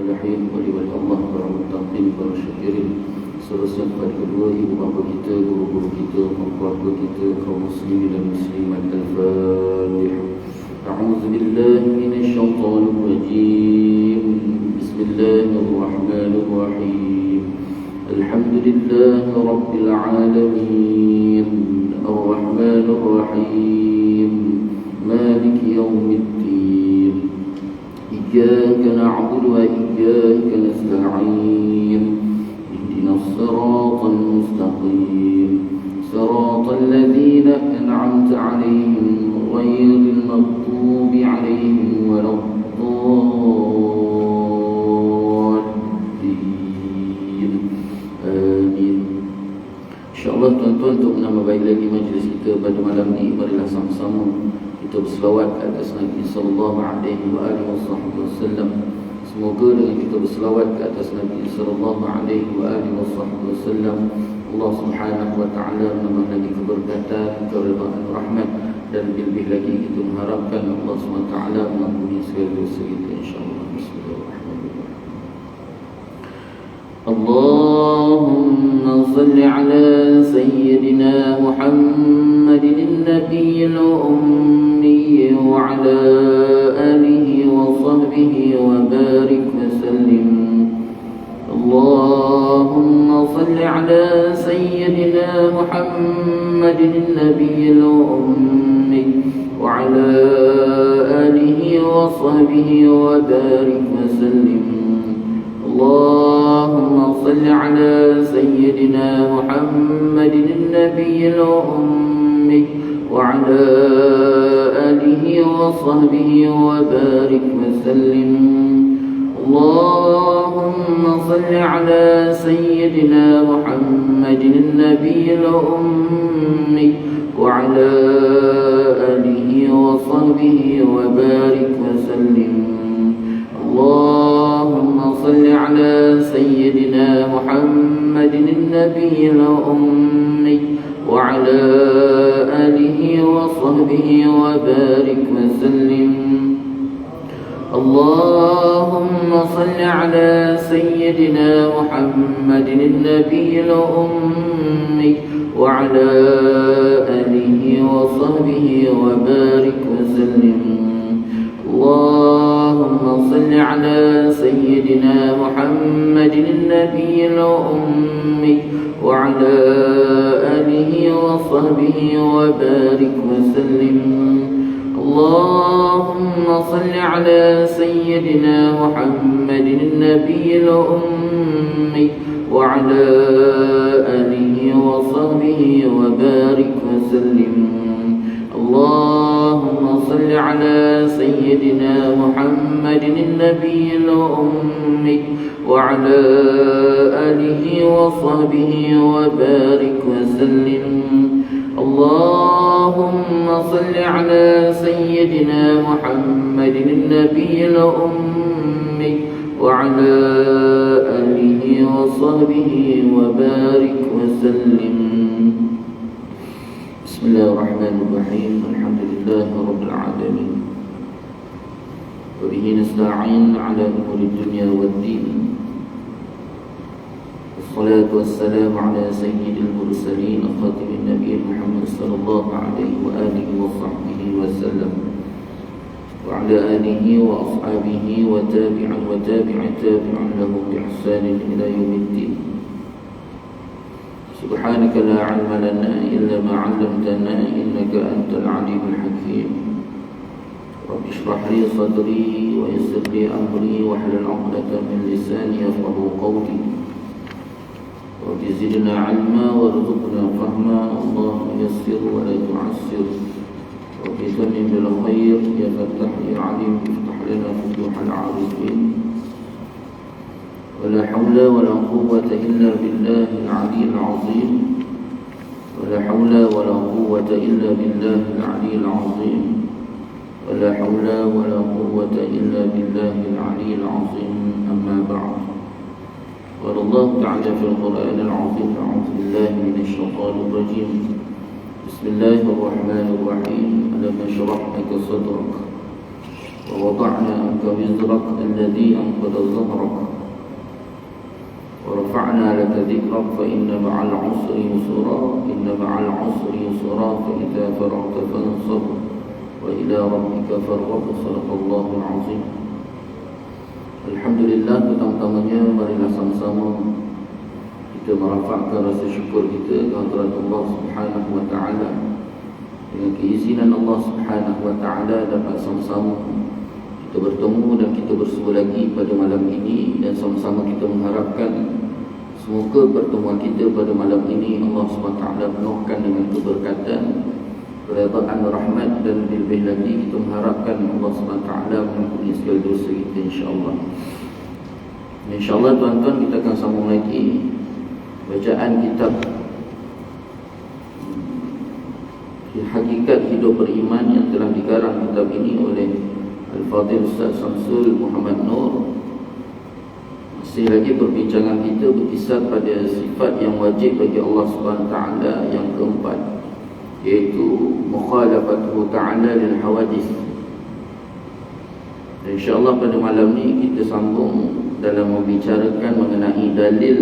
salihin, wali-wali Allah, para muttaqin, para syakirin, seterusnya kepada kedua ibu bapa kita, guru-guru kita, keluarga kita, kaum muslimin dan muslimat. Al-Fatihah. A'udzu billahi minasy syaithanir rajim. Bismillahirrahmanirrahim. Alhamdulillahi rabbil alamin. Ar-Rahmanir Rahim. Maliki yaumiddin. Iyyaka na'budu wa iyyaka nasta'in. Ihdinas siratal mustaqim. Siratal ladzina an'amta 'alaihim ghairil maghdubi 'alaihim waladdallin. Amin. InsyaAllah tuan-tuan, untuk menambah baik lagi majlis kita pada malam ini, marilah sama-sama kita berselawat atas Nabi sallallahu alaihi wasallam. Semoga dengan kita berselawat ke atas Nabi sallallahu alaihi wasallam, Allah Subhanahu wa taala menambah lagi keberkatan, keridhaan, rahmat, dan lebih lagi kita mengharapkan Allah Subhanahu wa taala mengampuni segala dosa kita insyaallah. Bismillahirrahmanirrahim. Allahumma salli ala sayyidina Muhammadin nabiyil ummi wa ala alihi wa sahbihi wa barik wa sallim. Allahumma salli ala sayyidina Muhammadin nabiyil ummi wa ala alihi wa sahbihi wa barik wa sallim. اللهم صل على سيدنا محمد النبي الأمي وعلى آله وصحبه وبارك وسلم. اللهم صل على سيدنا محمد النبي الأمي وعلى آله وصحبه وبارك وسلم. اللهم صل على سيدنا محمد النبي الأمي وعلى آله وصحبه وبارك وسلم. اللهم صل على سيدنا محمد النبي الأمي وعلى آله وصحبه وبارك وسلم. اللهم صل على سيدنا محمد النبي الأمي وعلى آله وصحبه وبارك وسلم. اللهم صل على سيدنا محمد النبي الأمي وعلى آله وصحبه وبارك وسلم. اللهم صل على سيدنا محمد النبي الأمي وعلى آله وصحبه وبارك وسلم. اللهم صل على سيدنا محمد النبي الأمي وعلى آله وصحبه وبارك وسلم. بسم الله الرحمن الرحيم. الحمد لله رب العالمين، وبه نستعين على أمور الدنيا والدين، والصلاة والسلام على سيد المرسلين خاتم النبيين محمد صلى الله عليه وآله وصحبه وسلم، وعلى آله وأصحابه وتابع لهم بإحسان إلى يوم الدين. سبحانك لا علم لنا إلا ما علمتنا إنك أنت العليم الحكيم. رب اشرح لي صدري ويسر لي أمري واحلل عقدة من لساني يفقهوا قولي. رب زدنا علما وارزقنا فهما. اللهم يسر ولا تعسر. رب تمم بالخير يا فتاح يا عليم، افتح لنا فتوح العارفين. ولا حول ولا قوة إلا بالله العلي العظيم. ولا حول ولا قوة إلا بالله العلي العظيم. ولا حول ولا قوة إلا بالله العلي العظيم. أما بعد، قال الله تعالى في القرآن العظيم: أعوذ بالله من الشيطان الرجيم. بسم الله الرحمن الرحيم. ألم نشرح لك صدرك ووضعنا عنك وزرك الذي أنقض ظهرك ورفعنا لك ذكرك فإن مع العسر يسرا إن مع العسر يسرا فإذا فرغت فانصب وإلى ربك فارغب. صدق الله العظيم. Alhamdulillah, pertama-tamanya marilah sama-sama kita merafakkan rasa syukur kita kehadirat Allah Subhanahu wa taala. Dengan keizinan Allah Subhanahu wa taala dapat sama-sama kita bertemu dan kita bersua lagi pada malam ini, dan sama-sama kita mengharapkan semoga pertemuan kita pada malam ini Allah Subhanahu wa taala penuhkan dengan keberkatan, keredaan, rahmat, dan lebih lagi kita mengharapkan Allah Subhanahu wa taala mengampuni segala dosa kita insya-Allah. Insya-Allah tuan-tuan, kita akan sambung lagi bacaan kitab Hakikat Hidup Beriman yang telah dikarang kitab ini oleh Al-Fadhil Ustaz Samsul Muhammad Nur. Masih lagi perbincangan kita berkisar pada sifat yang wajib bagi Allah Subhanahu wa taala yang keempat, yaitu mukhalafatuhu ta'ala lil hawadith. InsyaAllah pada malam ni kita sambung dalam membicarakan mengenai dalil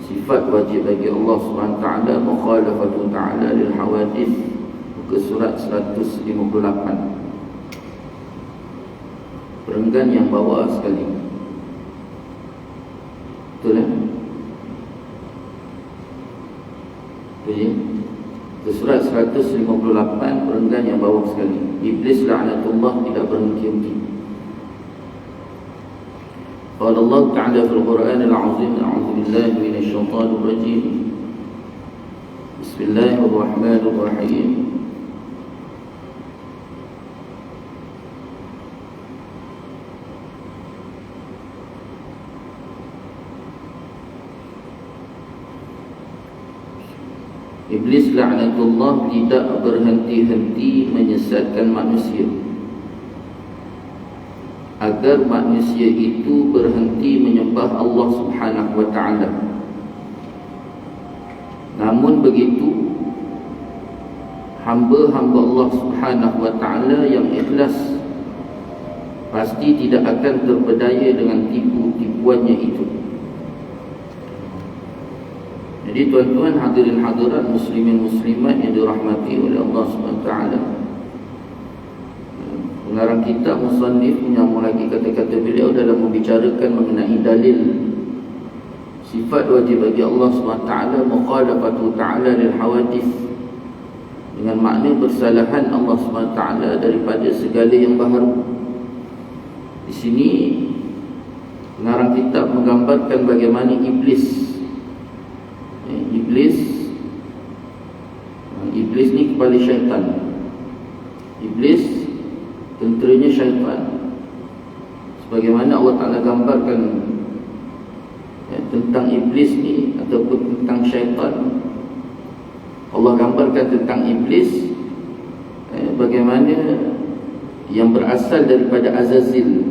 sifat wajib bagi Allah Subhanahu wa taala mukhalafatuhu ta'ala lil hawadith, muka surat 158. Perenggan yang bawah sekali. Betul ya? Betul ya? Surat 158, perenggan yang bawah sekali. Iblis la'natullah tidak berhenti-henti. Qala Allah Ta'ala fil Qur'an al-Azim, a'udzu billahi minasy syaithanir rajim. Bismillahirrahmanirrahim. Iblis la'natullah tidak berhenti-henti menyesatkan manusia agar manusia itu berhenti menyembah Allah Subhanahu wa taala. Namun begitu, hamba-hamba Allah Subhanahu wa taala yang ikhlas pasti tidak akan terpedaya dengan tipu-tipuannya itu. Jadi tuan-tuan, hadirin hadirat, muslimin muslimat yang dirahmati oleh Allah SWT, pengarang kitab musannif menyambung lagi kata-kata beliau dalam membicarakan mengenai dalil sifat wajib bagi Allah SWT mukhalafatu ta'ala lil hawadith, dengan makna bersalahan Allah SWT daripada segala yang baharu. Di sini pengarang kitab menggambarkan bagaimana Iblis ni kepala syaitan. Iblis tenteranya syaitan. Sebagaimana Allah Ta'ala gambarkan tentang iblis ni ataupun tentang syaitan, Allah gambarkan tentang iblis bagaimana yang berasal daripada Azazil.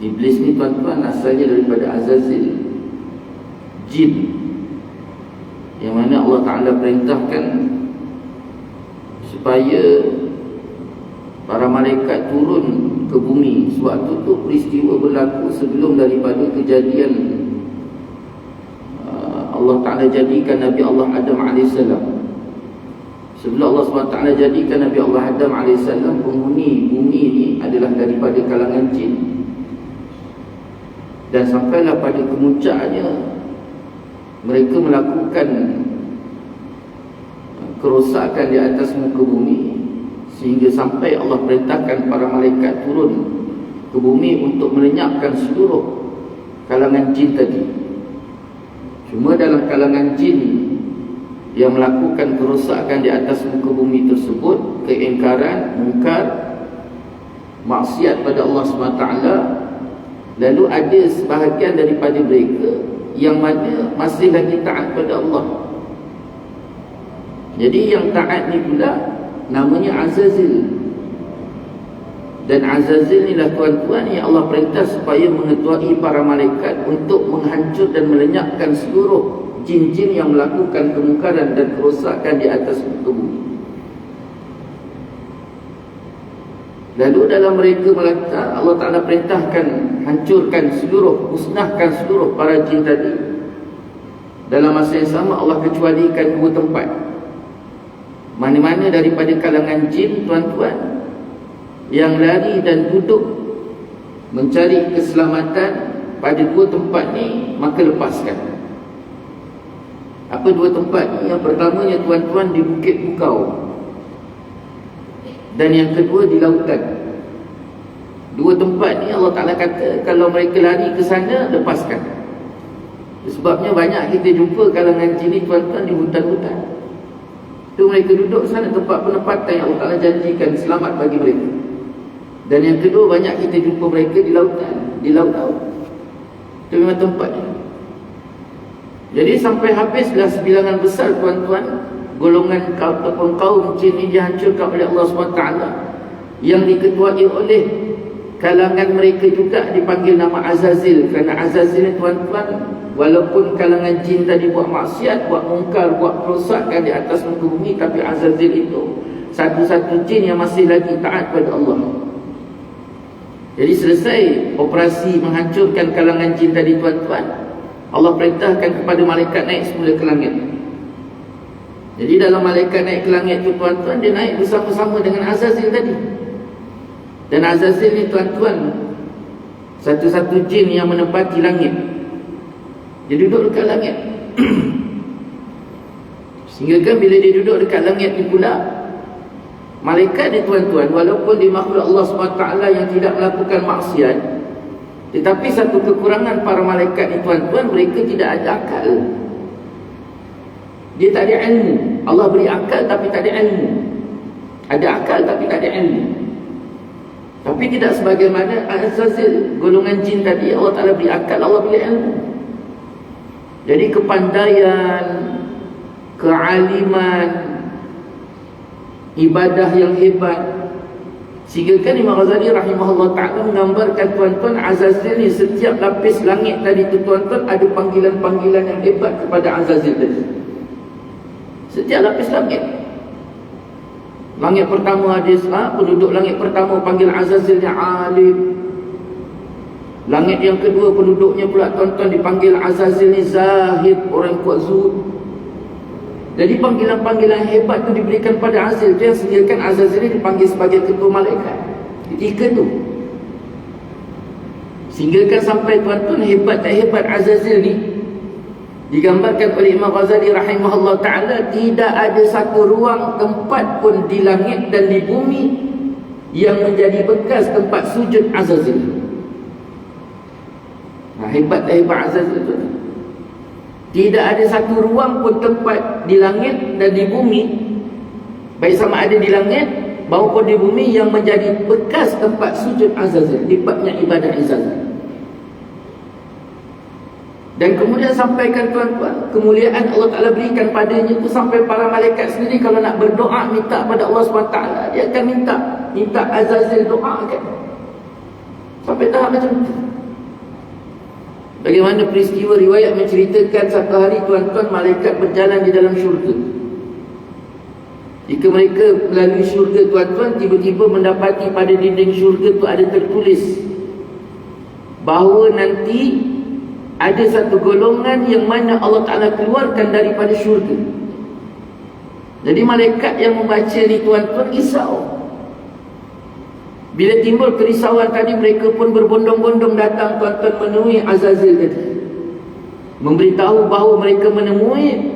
Iblis ni tuan-tuan asalnya daripada Azazil, jin, yang mana Allah Ta'ala perintahkan supaya para malaikat turun ke bumi. Sewaktu itu peristiwa berlaku sebelum daripada kejadian Allah Ta'ala jadikan Nabi Allah Adam AS. Sebelum Allah SWT jadikan Nabi Allah Adam AS, penghuni bumi ini adalah daripada kalangan jin. Dan sampailah pada kemuncaknya mereka melakukan kerosakan di atas muka bumi, sehingga sampai Allah perintahkan para malaikat turun ke bumi untuk melenyapkan seluruh kalangan jin tadi. Cuma dalam kalangan jin yang melakukan kerosakan di atas muka bumi tersebut, keingkaran, mungkar, maksiat pada Allah SWT, lalu ada sebahagian daripada mereka yang mana masih lagi taat pada Allah. Jadi yang taat ni pula namanya Azazil. Dan Azazil ni lah tuan-tuan yang Allah perintah supaya mengetuai para malaikat untuk menghancur dan melenyapkan seluruh jin-jin yang melakukan kemungkaran dan kerosakan di atas muka bumi. Lalu dalam mereka melata, Allah Ta'ala perintahkan hancurkan seluruh, musnahkan seluruh para jin tadi. Dalam masa yang sama Allah kecualikan 2 tempat. Mana-mana daripada kalangan jin, tuan-tuan, yang lari dan duduk mencari keselamatan pada 2 tempat ni, maka lepaskan. Apa 2 tempat ni? Yang pertamanya, tuan-tuan, di Bukit Bukau, dan yang kedua di lautan. 2 tempat ni Allah Ta'ala kata kalau mereka lari ke sana, lepaskan. Sebabnya banyak kita jumpa kalangan jin ni, tuan-tuan, di hutan-hutan. Itu mereka duduk sana, tempat penempatan yang Allah Ta'ala janjikan selamat bagi mereka. Dan yang kedua, banyak kita jumpa mereka di lautan, di laut-laut. Itu memang tempat ni. Jadi sampai habislah sebilangan besar, tuan-tuan, golongan kaum jin ini dihancurkan oleh Allah SWT, yang diketuai oleh kalangan mereka juga dipanggil nama Azazil. Kerana Azazil ni, tuan-tuan, walaupun kalangan jin tadi buat maksiat, buat mungkar, buat kerosakan di atas muka bumi, tapi Azazil itu satu-satu jin yang masih lagi taat pada Allah. Jadi selesai operasi menghancurkan kalangan jin tadi, tuan-tuan, Allah perintahkan kepada malaikat naik semula ke langit. Jadi dalam malaikat naik ke langit itu, tuan-tuan, dia naik bersama-sama dengan Azazil tadi. Dan Azazil ni, tuan-tuan, satu-satu jin yang menempati langit. Dia duduk dekat langit. Sehingga kan bila dia duduk dekat langit ni pula, malaikat ni, tuan-tuan, walaupun dia makhluk Allah SWT yang tidak melakukan maksiat, tetapi satu kekurangan para malaikat ni, tuan-tuan, mereka tidak ada akal. Dia tak ada ilmu. Allah beri akal tapi tak ada ilmu. Ada akal tapi tak ada ilmu. Tapi tidak sebagaimana Azazil, golongan jin tadi, Allah Ta'ala beri akal, Allah beri ilmu. Jadi kepandaian, kealiman, ibadah yang hebat. Sehingga kan Imam Ghazali rahimahullah ta'ala menggambarkan, tuan-tuan, Azazil ni setiap lapis langit tadi tu, tuan-tuan, ada panggilan-panggilan yang hebat kepada Azazil tadi. Setiap lapis langit. Langit pertama ada penduduk langit pertama panggil Azazilnya alim. Langit yang kedua penduduknya pula, tuan-tuan, dipanggil Azazil ni zahid, orang yang kuat zuhud. Jadi panggilan-panggilan hebat tu diberikan pada Azazil. Dia sediakan Azazil ni dipanggil sebagai ketua malaikat. Ketika tu, sehingga kan sampai, tuan-tuan, hebat tak hebat Azazil ni, digambarkan oleh Imam Ghazali rahimahullah ta'ala, tidak ada satu ruang tempat pun di langit dan di bumi yang menjadi bekas tempat sujud Azazil. Hebat tak hebat Azazil tu? Tidak ada satu ruang pun tempat di langit dan di bumi, baik sama ada di langit maupun di bumi, yang menjadi bekas tempat sujud Azazil, tempatnya ibadah Azazil. Dan kemudian sampaikan, tuan-tuan, kemuliaan Allah Ta'ala berikan padanya itu sampai para malaikat sendiri kalau nak berdoa minta pada Allah SWT, dia akan minta Azazil doakan. Sampai tahap macam itu. Bagaimana peristiwa riwayat menceritakan satu hari, tuan-tuan, malaikat berjalan di dalam syurga. Jika mereka melalui syurga, tuan-tuan, tiba-tiba mendapati pada dinding syurga itu ada tertulis bahawa nanti ada satu golongan yang mana Allah Ta'ala keluarkan daripada syurga. Jadi malaikat yang membaca ni, tuan-tuan, risau. Bila timbul kerisauan tadi, mereka pun berbondong-bondong datang, tuan-tuan, menemui Azazil tadi, memberitahu bahawa mereka menemui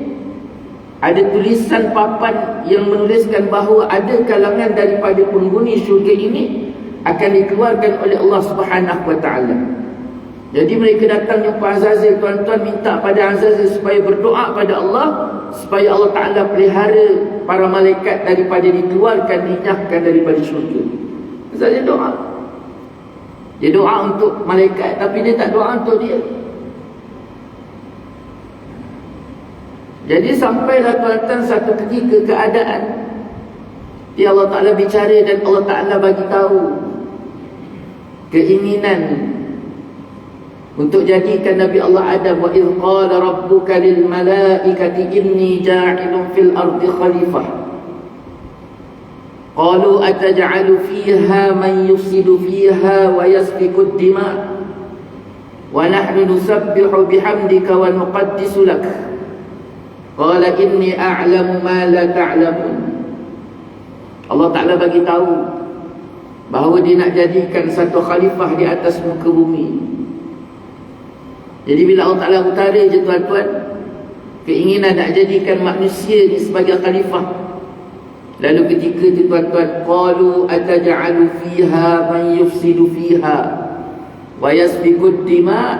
ada tulisan papan yang menuliskan bahawa ada kalangan daripada penghuni syurga ini akan dikeluarkan oleh Allah Subhanahu Wa Ta'ala. Jadi mereka datang jumpa Azazil, tuan-tuan, minta pada Azazil supaya berdoa pada Allah, supaya Allah Ta'ala pelihara para malaikat daripada dikeluarkan, dinyahkan daripada syurga. Azazil doa. Dia doa untuk malaikat, tapi dia tak doa untuk dia. Jadi sampailah, tuan-tuan, satu ketika keadaan dia Allah Ta'ala bicara dan Allah Ta'ala bagi tahu keinginan untuk jadikan Nabi Allah Adam, wa idh qala rabbuka lil malaikati inni ja'ilun fil ardi khalifah Qalu ataj'alu fiha man yufsidu fiha wa yasfiku ad-dima' wa nahnu nusabbihu bihamdika wa nuqaddisu lak. Qala inni a'lamu ma la ta'lamun. Allah Ta'ala bagi tahu bahawa dia nak jadikan satu khalifah di atas muka bumi. Jadi bila Allah Ta'ala utara je tuan-tuan keinginan nak jadikan manusia ni sebagai khalifah, lalu ketika itu tuan-tuan, qalu ataj'alu fiha man yufsidu fiha wa yasfiku ad-dima'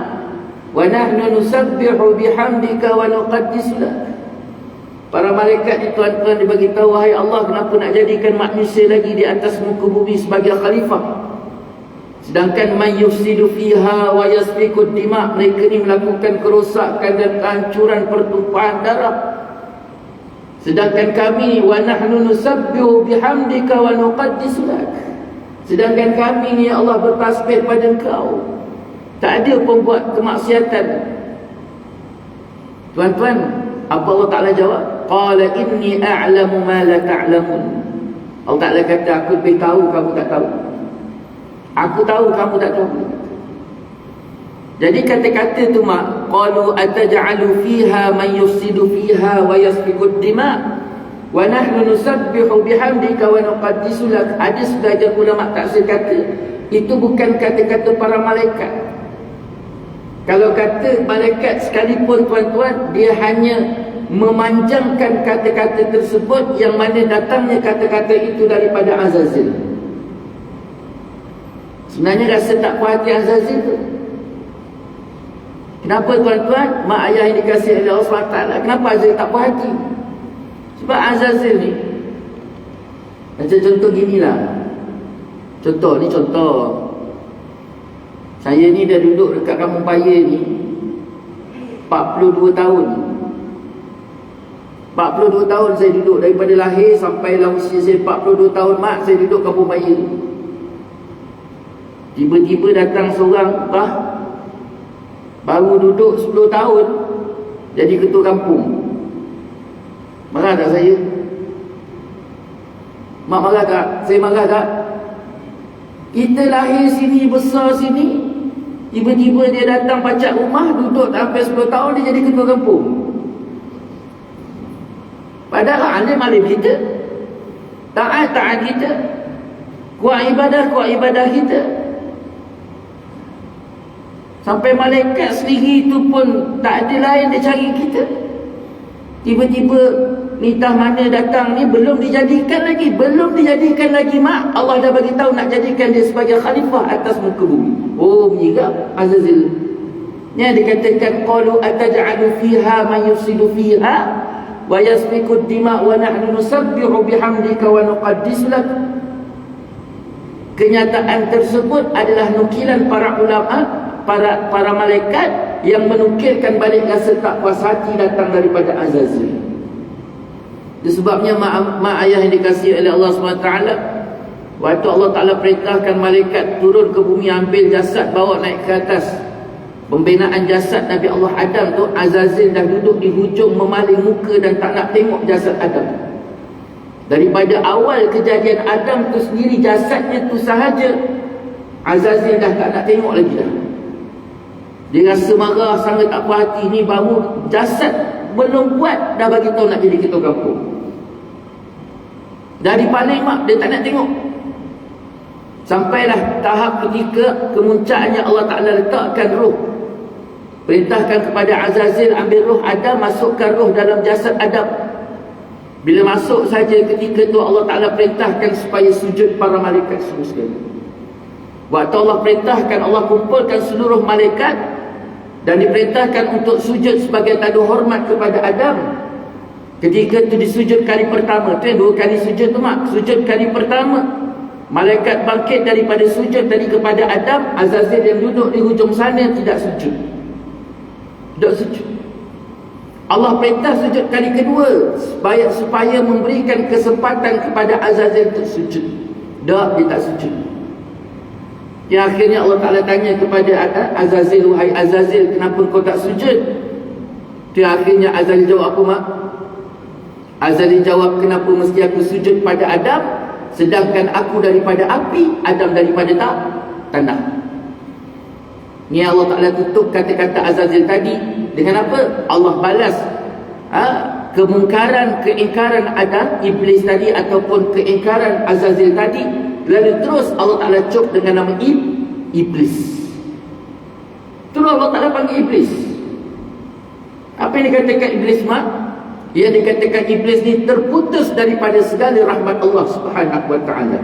wa nahnu nusabbihu bihamdika wa nuqaddisu lak. Para malaikat ni tuan-tuan dibagi tahu, wahai Allah, kenapa nak jadikan manusia lagi di atas muka bumi sebagai khalifah, sedangkan man yufsidu fiha wa yasfiku ad-dima', mereka ni melakukan kerosakan dan kehancuran pertumpahan darah. Sedangkan kami, wa nahnu nusabbihu bihamdika wa nuqaddisu lak, sedangkan kami ni ya Allah bertasbih pada Engkau, tak ada pembuat kemaksiatan. Tuan-tuan, apa Allah Ta'ala jawab? Qala inni a'lamu ma la ta'lamun. Allah Ta'ala kata, aku lebih tahu kamu tak tahu. Aku tahu kamu tak tahu. Jadi kata-kata tu mak, qalu ataj'alu fiha man yufsidu fiha wa yasfiku ad-dima' wa nahnu nusabbihu bihamdika wa nuqaddisu lak. Ada sebahagian ulama tafsir kata itu bukan kata-kata para malaikat. Kalau kata malaikat sekalipun tuan-tuan, dia hanya memanjangkan kata-kata tersebut yang mana datangnya kata-kata itu daripada Azazil. Sebenarnya rasa tak puas hati Azazil tu. Kenapa tuan-tuan? Mak ayah yang dikasihi oleh Allah SWT, kenapa Azazil tak puas hati? Sebab Azazil ni macam contoh ginilah. Contoh ni contoh. Saya ni dah duduk dekat Kampung Paya ni 42 tahun. 42 tahun saya duduk, daripada lahir sampai lah usia saya 42 tahun mak, saya duduk Kampung Paya. Tiba-tiba datang seorang baru duduk 10 tahun jadi ketua kampung. Marah tak saya? Mak marah tak? Saya marah tak? Kita lahir sini, besar sini, tiba-tiba dia datang pacak rumah, duduk sampai 10 tahun dia jadi ketua kampung. Padahal alim kita, taat kita, kuat ibadah kita. Sampai malaikat sendiri itu pun tak ada lain dia cari kita. Tiba-tiba nitah mana datang ni belum dijadikan lagi mak. Allah dah bagi tahu nak jadikan dia sebagai khalifah atas muka bumi. Oh, menyigap Azazil. Ni dikatakan qalu ataj'alu fiha man yufsidu fiha wa yasfiku ad-dima' wa nahnu nusabbihu bihamdika wa nuqaddisu lak. Kenyataan tersebut adalah nukilan para ulama, para malaikat yang menukilkan balik rasa tak puas hati datang daripada Azazil. Sebabnya mak ayah yang dikasihi oleh Allah SWT, waktu Allah Ta'ala perintahkan malaikat turun ke bumi ambil jasad bawa naik ke atas, pembinaan jasad Nabi Allah Adam tu, Azazil dah duduk di hujung memaling muka dan tak nak tengok jasad Adam. Daripada awal kejadian Adam tu sendiri, jasadnya tu sahaja Azazil dah tak nak tengok lagi dah. Dia rasa marah, sangat tak puas hati. Ni baru jasad belum buat dah bagi tahu nak jadi ketua kampung. Dari paling mak dia tak nak tengok. Sampailah tahap ketika kemuncaknya Allah Ta'ala letakkan roh. Perintahkan kepada Azazil ambil roh Adam, masukkan roh dalam jasad Adam. Bila masuk saja ketika tu Allah Ta'ala perintahkan supaya sujud para malaikat semua sekali. Waktu Allah perintahkan, Allah kumpulkan seluruh malaikat dan diperintahkan untuk sujud sebagai tanda hormat kepada Adam. Ketika itu disujud kali pertama, tu yang 2 kali sujud tu mak. Sujud kali pertama, malaikat bangkit daripada sujud tadi kepada Adam. Azazil yang duduk di hujung sana tidak sujud. Tidak sujud. Allah perintah sujud kali kedua supaya memberikan kesempatan kepada Azazil untuk sujud. Tak, dia tak sujud. Yang akhirnya Allah Ta'ala tanya kepada Azazil, wahai Azazil, kenapa kau tak sujud? Yang akhirnya Azazil jawab apa mak? Azazil jawab, kenapa mesti aku sujud pada Adam? Sedangkan aku daripada api, Adam daripada tanah. Ni Allah Ta'ala tutup kata-kata Azazil tadi dengan apa? Allah balas kemungkaran, keingkaran ada Iblis tadi ataupun keingkaran Azazil tadi. Lalu terus Allah Ta'ala cop dengan nama Iblis. Terus Allah Ta'ala panggil Iblis. Apa yang dikatakan Iblis mak? Yang dikatakan Iblis ni terputus daripada segala rahmat Allah Subhanahu wa ta'ala.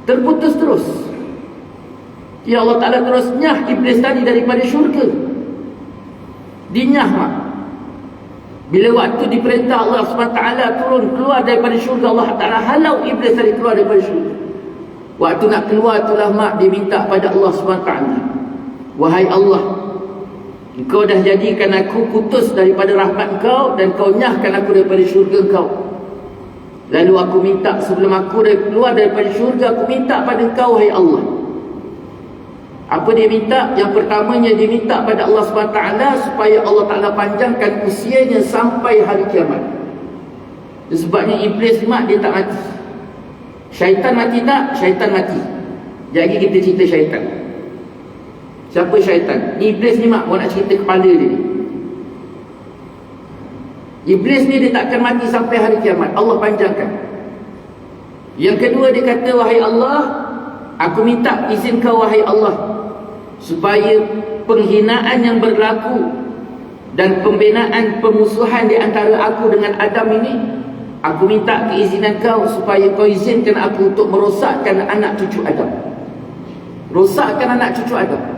Terputus terus. Ya Allah Ta'ala terus nyah Iblis tadi daripada syurga. Dinyah mak. Bila waktu diperintah Allah SWT turun keluar daripada syurga, Allah Ta'ala halau Iblis tadi keluar daripada syurga. Waktu nak keluar itulah mak dia minta pada Allah SWT, wahai Allah, Engkau dah jadikan aku putus daripada rahmat Engkau dan Kau nyahkan aku daripada syurga Engkau. Lalu aku minta sebelum aku keluar daripada syurga, aku minta pada Engkau, wahai Allah. Apa dia minta? Yang pertamanya dia minta pada Allah SWT supaya Allah Ta'ala panjangkan usianya sampai hari kiamat. Sebabnya Iblis mak dia tak mati. Syaitan mati tak? Syaitan mati. Jadi kita cerita syaitan. Siapa syaitan? Ni Iblis ni mak, nak cerita kepala dia ni. Iblis ni dia takkan mati sampai hari kiamat. Allah panjangkan. Yang kedua dia kata, wahai Allah, aku minta izin Kau, wahai Allah, supaya penghinaan yang berlaku dan pembinaan pemusuhan di antara aku dengan Adam ini, aku minta keizinan Kau supaya Kau izinkan aku untuk merosakkan anak cucu Adam. Rosakkan anak cucu Adam.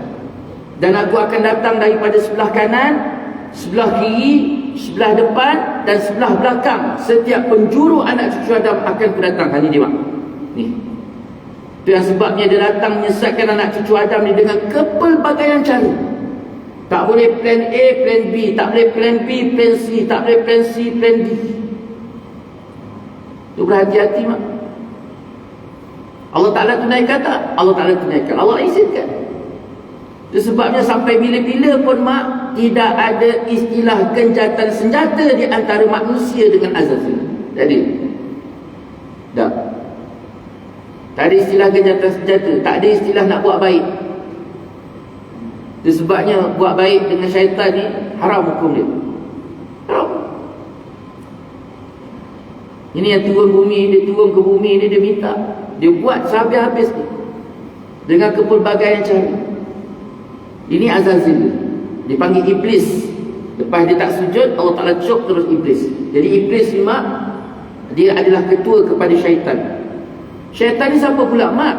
Dan aku akan datang daripada sebelah kanan, sebelah kiri, sebelah depan dan sebelah belakang. Setiap penjuru anak cucu Adam akan aku datang. Ini dia mak. Ni. Itu yang sebabnya dia datang menyesatkan anak cucu Adam ni dengan kepelbagaian cara. Tak boleh plan A, plan B, tak boleh plan B, plan C, tak boleh plan C, plan D. Itu berhati-hati mak. Allah Ta'ala tunaikan tak? Allah Ta'ala tunaikan. Allah izinkan. Itu sebabnya sampai bila-bila pun mak, tidak ada istilah gencatan senjata di antara manusia dengan Azazil. Jadi tak. Tak ada istilah gencatan senjata. Tak ada istilah nak buat baik. Itu sebabnya buat baik dengan syaitan ni haram hukum dia. Haram. Ini yang turun bumi, dia turun ke bumi ni, dia minta, dia buat sehabis-habis ni dengan kepelbagaian cara. Ini Azazil, dipanggil Iblis. Lepas dia tak sujud, Allah Ta'ala cop terus Iblis. Jadi Iblis ni mak, dia adalah ketua kepada syaitan. Syaitan ni siapa pula mak?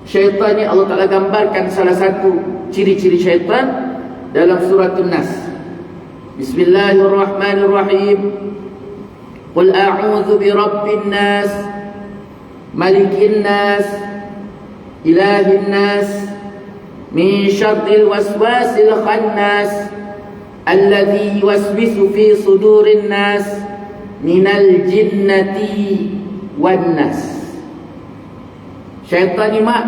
Syaitan ni Allah Ta'ala gambarkan salah satu ciri-ciri syaitan dalam surah An-Nas. Bismillahirrahmanirrahim. Qul a'udzu birabbin nas, malikin nas, ilahin nas, min syarril waswasil khannas, alladhi yuwaswisu fi sudurin nas, minal jinnati wan nas. Syaitan ni mak,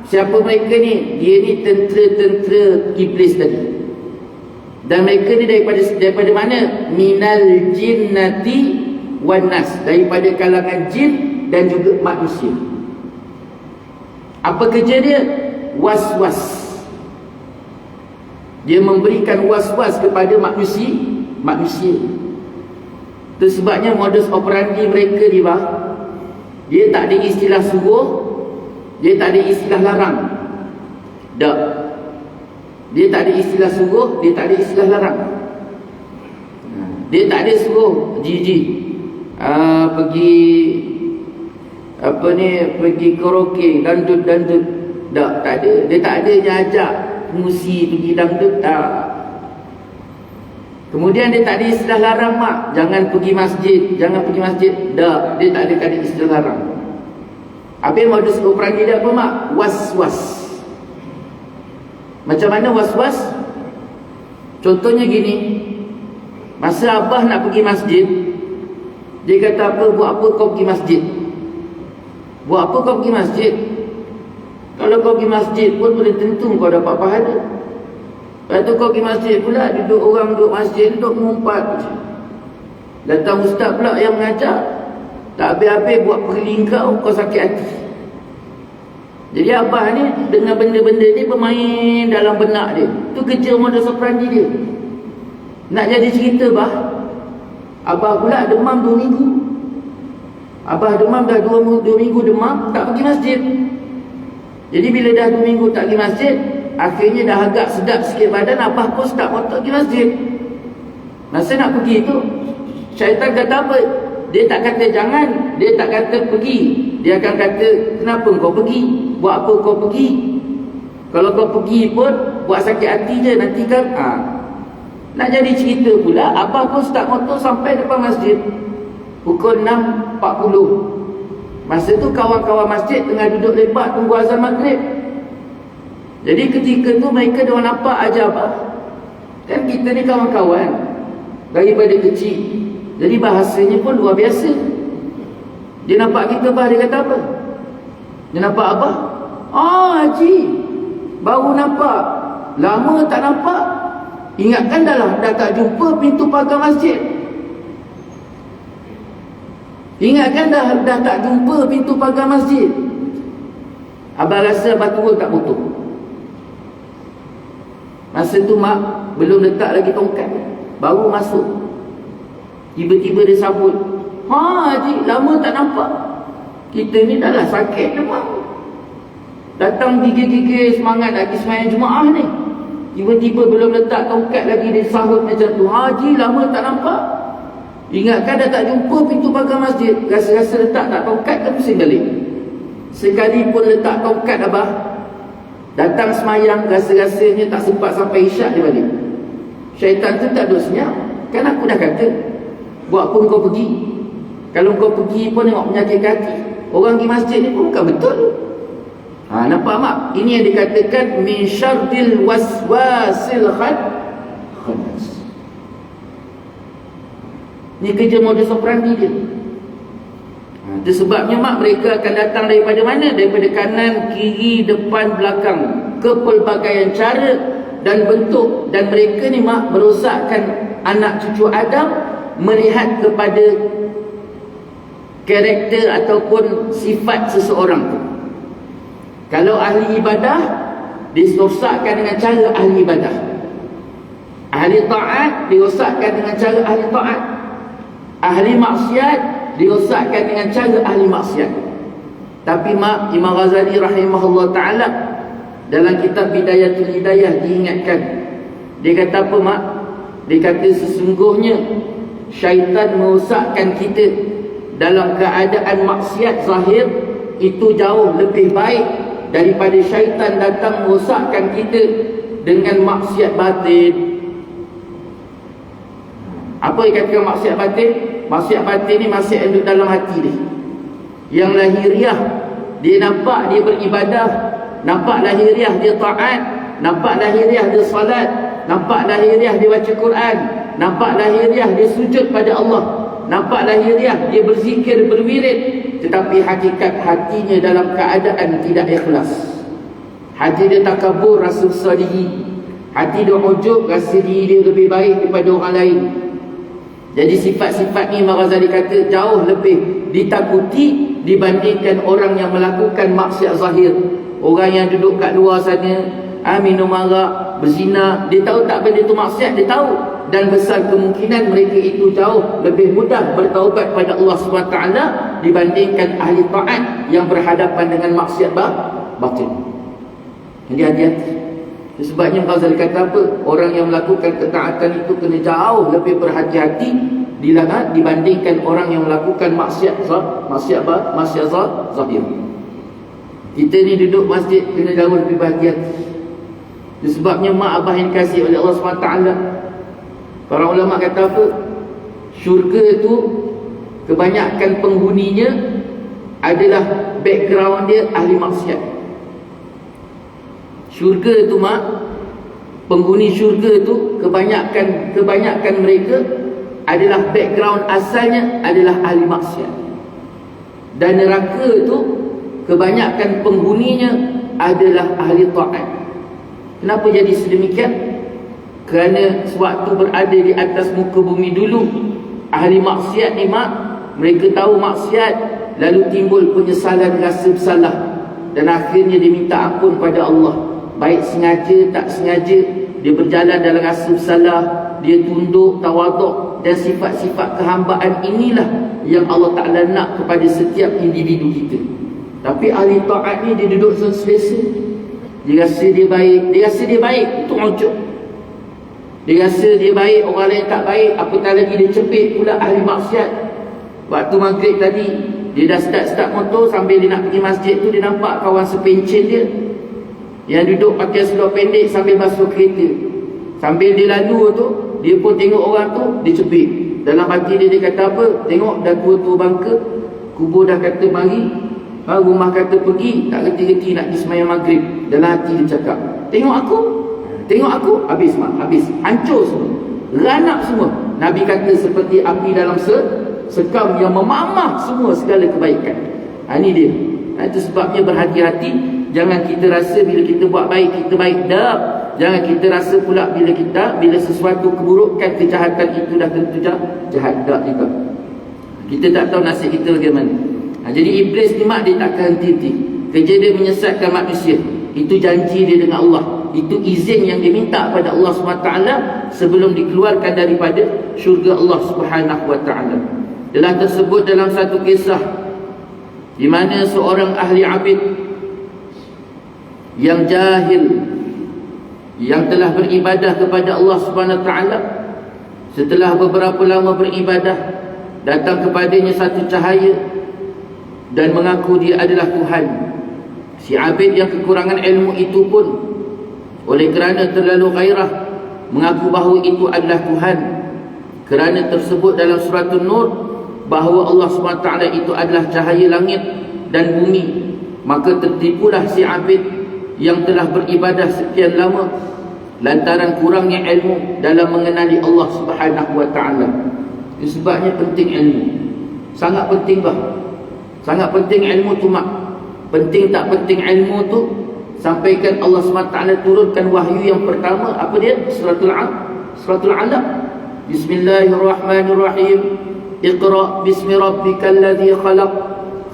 siapa mereka ni? Dia ni tentera-tentera Iblis tadi. Dan mereka ni daripada mana? Minal jinnati wan nas, daripada kalangan jin dan juga manusia. Apa kerja dia? Was-was. Dia memberikan was-was kepada manusia. Itu sebabnya modus operandi mereka ni bah, dia tak ada istilah suruh, dia tak ada istilah larang. Tak. Dia tak ada istilah suruh, dia tak ada istilah larang. Dia tak ada suruh pergi apa ni, pergi karaoke, dandut. Tak ada. Dia tak ada yang ajak musi pergi dangdut, tak. Kemudian dia tak ada istilah larang mak, jangan pergi masjid, tak. Dia tak ada istilah larang. Apa yang modus operandi dia apa mak? Was-was. Macam mana was-was? Contohnya gini, masa abah nak pergi masjid, dia kata apa? Buat apa kau pergi masjid? Buat apa kau pergi masjid? Kalau kau pergi masjid pun boleh tentu kau dapat pahala. Lepas tu kau pergi masjid pula, orang duduk masjid, duduk mengumpat. Datang ustaz pula yang mengajar, Tak habis-habis buat perling kau sakit hati. Jadi abah ni dengan benda-benda ni bermain dalam benak dia. Tu kerja modus operandi dia. Nak jadi cerita bah, abah pula demam 2 minggu. Abah demam dah 2 minggu demam, tak pergi masjid. Jadi bila dah 2 minggu tak pergi masjid, akhirnya dah agak sedap sikit badan, abah pun start motor pergi masjid. Masa nak pergi tu, syaitan kata apa? Dia tak kata jangan, dia tak kata pergi. Dia akan kata, kenapa kau pergi? Buat apa kau pergi? Kalau kau pergi pun buat sakit hati je, nanti kan nak jadi cerita pula, abah pun start motor sampai depan masjid pukul 6.40. Masa tu kawan-kawan masjid tengah duduk lepak tunggu azan maghrib. Jadi ketika tu mereka dah nampak ajar abah. Kan kita ni kawan-kawan daripada kecil, jadi bahasanya pun luar biasa. Dia nampak kita bah, dia kata apa? Dia nampak abah, haji baru nampak, lama tak nampak. Ingatkan dah tak jumpa pintu pagar masjid. Ingatkan dah tak jumpa pintu pagar masjid. Abah rasa abah tua tak butuh. Masa tu mak belum letak lagi tongkat, baru masuk. Tiba-tiba dia sambut, haji lama tak nampak. Kita ni dah lah sakit demam, datang gigil-gigil semangat lagi semayang Jumaat ni. Tiba-tiba belum letak tongkat lagi dia sahut macam tu, haji lama tak nampak. Ingatkan dah tak jumpa pintu pagar masjid, rasa-rasa letak tak tongkat kan pusing balik. Sekali pun letak tongkat abah, datang semayang, rasa-rasanya tak sempat sampai isyak dia balik. Syaitan tu tak duduk senyap. Kan aku dah kata, buat apa kau pergi? Kalau kau pergi pun tengok penyakit hati. Orang pergi masjid ni pun bukan betul. Nampak mak? Ini yang dikatakan min syarril waswasil khannas. Ni kerja modus operandi dia. Itu sebabnya mak, mereka akan datang daripada mana? Daripada kanan, kiri, depan, belakang, ke pelbagai cara dan bentuk. Dan mereka ni mak merosakkan anak cucu Adam melihat kepada karakter ataupun sifat seseorang tu. Kalau ahli ibadah, dirosakkan dengan cara ahli ibadah. Ahli taat dirosakkan dengan cara ahli taat. Ahli maksiat dirosakkan dengan cara ahli maksiat. Tapi mak, Imam Ghazali rahimahullah ta'ala dalam kitab Bidayatul Hidayah diingatkan. Dia kata apa mak? Dia kata sesungguhnya syaitan merosakkan kita dalam keadaan maksiat zahir itu jauh lebih baik daripada syaitan datang merosakkan kita dengan maksiat batin. Apa yang katakan maksiat batin? Maksiat batin ni maksiat yang duduk dalam hati dia. Yang lahiriah, dia nampak dia beribadah, nampak lahiriah dia taat, nampak lahiriah dia salat, nampak lahiriah dia baca Quran, nampak lahiriah dia sujud pada Allah, nampak lahiriah dia berzikir, berwirid, tetapi hakikat hatinya dalam keadaan tidak ikhlas. Hati dia takabur, rasa besar diri. Hati dia ujub, rasa diri dia lebih baik daripada orang lain. Jadi sifat-sifat ni Imam Ghazali kata jauh lebih ditakuti dibandingkan orang yang melakukan maksiat zahir. Orang yang duduk kat luar sana, minum arak, berzina, dia tahu tak benda tu maksiat, dia tahu. Dan besar kemungkinan mereka itu jauh lebih mudah bertaubat pada Allah SWT dibandingkan ahli taat yang berhadapan dengan maksiat batin. Jadi hati-hati. Sebabnya Ghazali kata apa? Orang yang melakukan ketaatan itu kena jauh lebih berhati-hati dibandingkan orang yang melakukan maksiat zahir. Kita ni duduk masjid kena jauh lebih berhati-hati. Sebabnya mak abah yang dikasih oleh Allah SWT, para ulama kata apa? Syurga tu kebanyakan penghuninya adalah background dia ahli maksiat. Syurga tu mak, penghuni syurga tu kebanyakan mereka adalah background asalnya adalah ahli maksiat. Dan neraka tu kebanyakan penghuninya adalah ahli taat. Kenapa jadi sedemikian? Kerana sewaktu berada di atas muka bumi dulu, ahli maksiat ni mak, mereka tahu maksiat, lalu timbul penyesalan rasa bersalah, dan akhirnya dia minta ampun pada Allah. Baik sengaja tak sengaja, dia berjalan dalam rasa bersalah, dia tunduk, tawaduk, dan sifat-sifat kehambaan inilah yang Allah Ta'ala nak kepada setiap individu kita. Tapi ahli ta'at ni dia duduk selesa, dia rasa dia baik, itu ujub. Dia rasa dia baik, orang lain tak baik, apatah lagi dia cepit pula ahli maksiat. Waktu maghrib tadi, dia dah start motor, sambil dia nak pergi masjid tu, dia nampak kawan sepencen dia yang duduk pakai seluar pendek sambil basuh kereta. Sambil dia lalu tu, dia pun tengok orang tu, dia cepit. Dalam hati dia kata apa? Tengok dah tua-tua bangka, kubur dah kata mari, rumah kata pergi, tak reti-reti nak pergi sembahyang maghrib. Dalam hati dia cakap, tengok aku, habis hancur semua, ranak semua. Nabi kata seperti api dalam sekam yang memamah semua segala kebaikan. Ini dia. Itu sebabnya berhati-hati. Jangan kita rasa bila kita buat baik, kita baik. Tak. Jangan kita rasa pula bila sesuatu keburukan, kejahatan itu dah tentu jahat. Tak juga. Kita tak tahu nasib kita bagaimana. Jadi iblis ni mak, dia takkan henti-henti. Kerja dia menyesatkan manusia. Itu janji dia dengan Allah. Itu izin yang diminta pada Allah SWT sebelum dikeluarkan daripada syurga Allah SWT. Telah tersebut dalam satu kisah di mana seorang ahli abid yang jahil, yang telah beribadah kepada Allah SWT, setelah beberapa lama beribadah, datang kepadanya satu cahaya dan mengaku dia adalah Tuhan. Si abid yang kekurangan ilmu itu pun oleh kerana terlalu gairah mengaku bahawa itu adalah Tuhan. Kerana tersebut dalam surah An-Nur bahawa Allah SWT itu adalah cahaya langit dan bumi, maka tertipulah si abid yang telah beribadah sekian lama lantaran kurangnya ilmu dalam mengenali Allah SWT. Itu sebabnya penting ilmu. Sangat penting bah. Sangat penting ilmu tu mak. Penting tak penting ilmu tu, sampaikan Allah SWT turunkan wahyu yang pertama. Apa dia? Suratul Alaq. Bismillahirrahmanirrahim. Iqra' bismi rabbikal ladzi khalaq.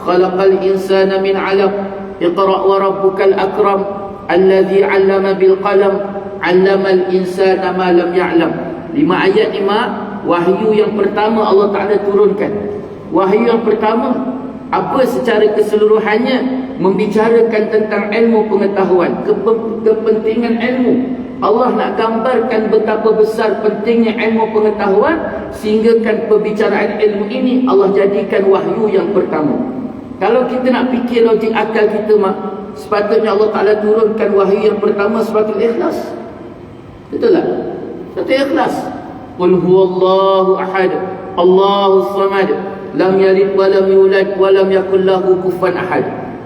Khalaqal insana min 'alaq. Iqra' wa rabbukal akram. Alladzi 'allama bil qalam. 'allamal insana ma lam ya'lam. 5 ayat ni mak, wahyu yang pertama Allah Ta'ala turunkan. Wahyu yang pertama apa secara keseluruhannya? Membicarakan tentang ilmu pengetahuan, kepentingan ilmu. Allah nak gambarkan betapa besar pentingnya ilmu pengetahuan, sehinggakan perbicaraan ilmu ini Allah jadikan wahyu yang pertama. Kalau kita nak fikir logik akal kita mak, sepatutnya Allah Ta'ala turunkan wahyu yang pertama suratul Ikhlas. Betul tak? Suratul Ikhlas. Qul huwallahu ahad, Allahus samad, lam yalid wa lam yulad wa lam yakul lahu kufuwan ahad.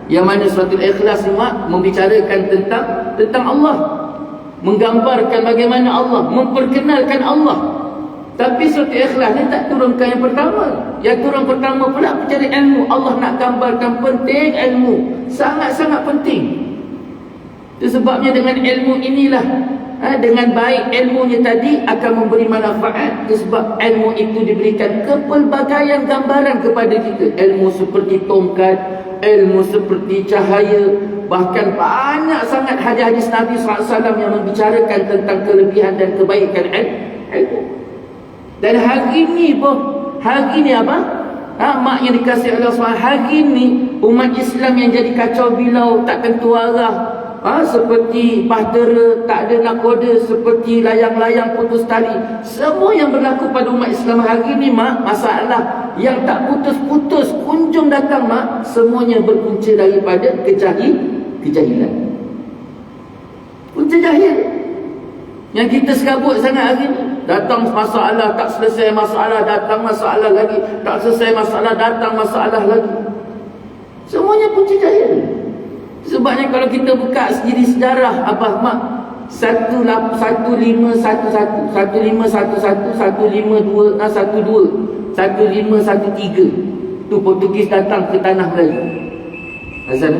Yang mana suratul Ikhlas ni mak membicarakan tentang Allah, menggambarkan bagaimana Allah, memperkenalkan Allah. Tapi suratul Ikhlas ni tak turunkan yang pertama. Yang turun pertama pula mencari ilmu. Allah nak gambarkan penting ilmu, sangat-sangat penting. Itu sebabnya dengan ilmu inilah, dengan baik ilmunya tadi akan memberi manfaat. Sebab ilmu itu diberikan kepelbagaian gambaran kepada kita. Ilmu seperti tongkat, ilmu seperti cahaya, bahkan banyak sangat hadis-hadis Nabi SAW yang membicarakan tentang kelebihan dan kebaikan ilmu. Dan hari ni apa? Mak yang dikasihi Allah SWT, hari ni umat Islam yang jadi kacau bilau, tak tentu arah, seperti bahtera, tak ada nakoda, seperti layang-layang putus tali. Semua yang berlaku pada umat Islam hari ni mak, masalah yang tak putus-putus kunjung datang mak, semuanya berpunca daripada kejahilan. Punca jahil yang kita serabut sangat hari ni. Datang masalah, tak selesai masalah, datang masalah lagi, tak selesai masalah, datang masalah lagi. Semuanya punca jahil. Sebabnya kalau kita buka sendiri sejarah apa mak, 1511 1513 tu Portugis datang ke tanah Melayu. Azan.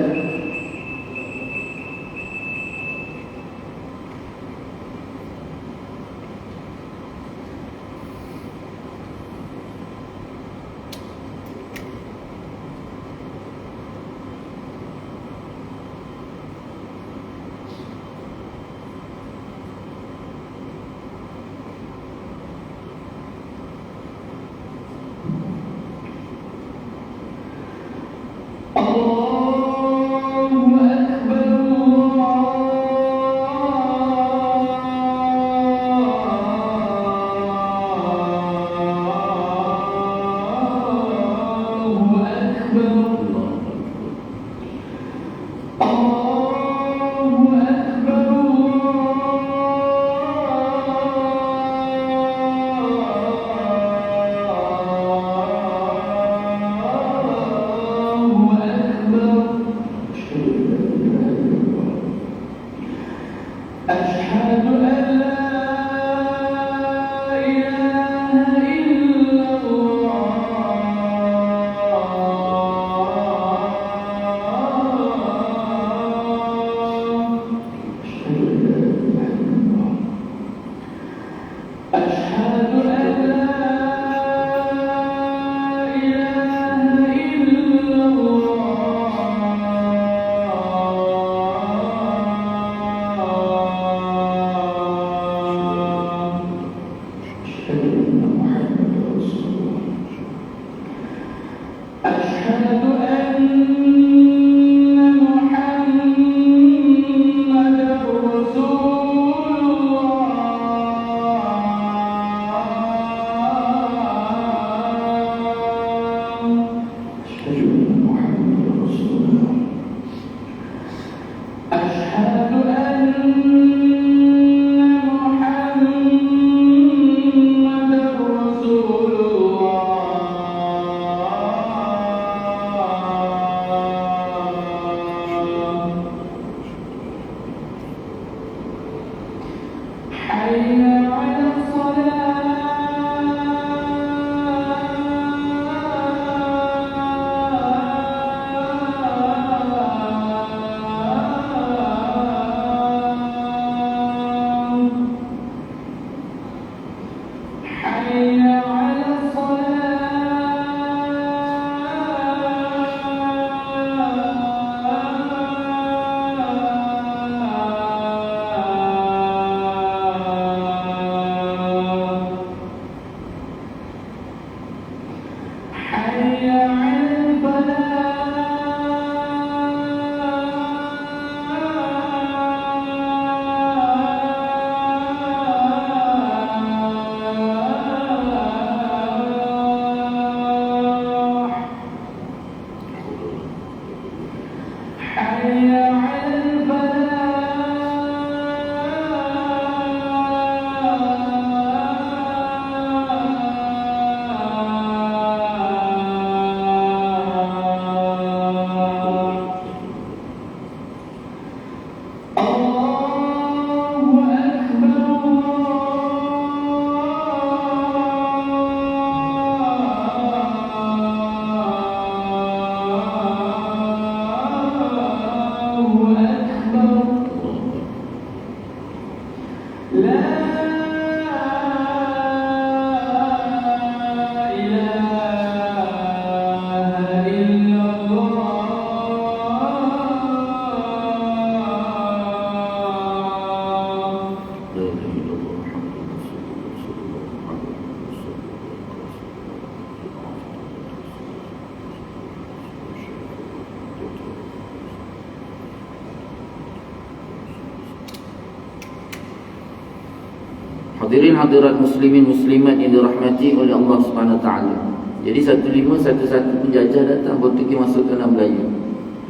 Hadirin hadirat muslimin muslimat yang dirahmati oleh Allah Subhanahu Wa Taala. Jadi 1511 penjajah datang Portugis masuk ke tanah Melayu.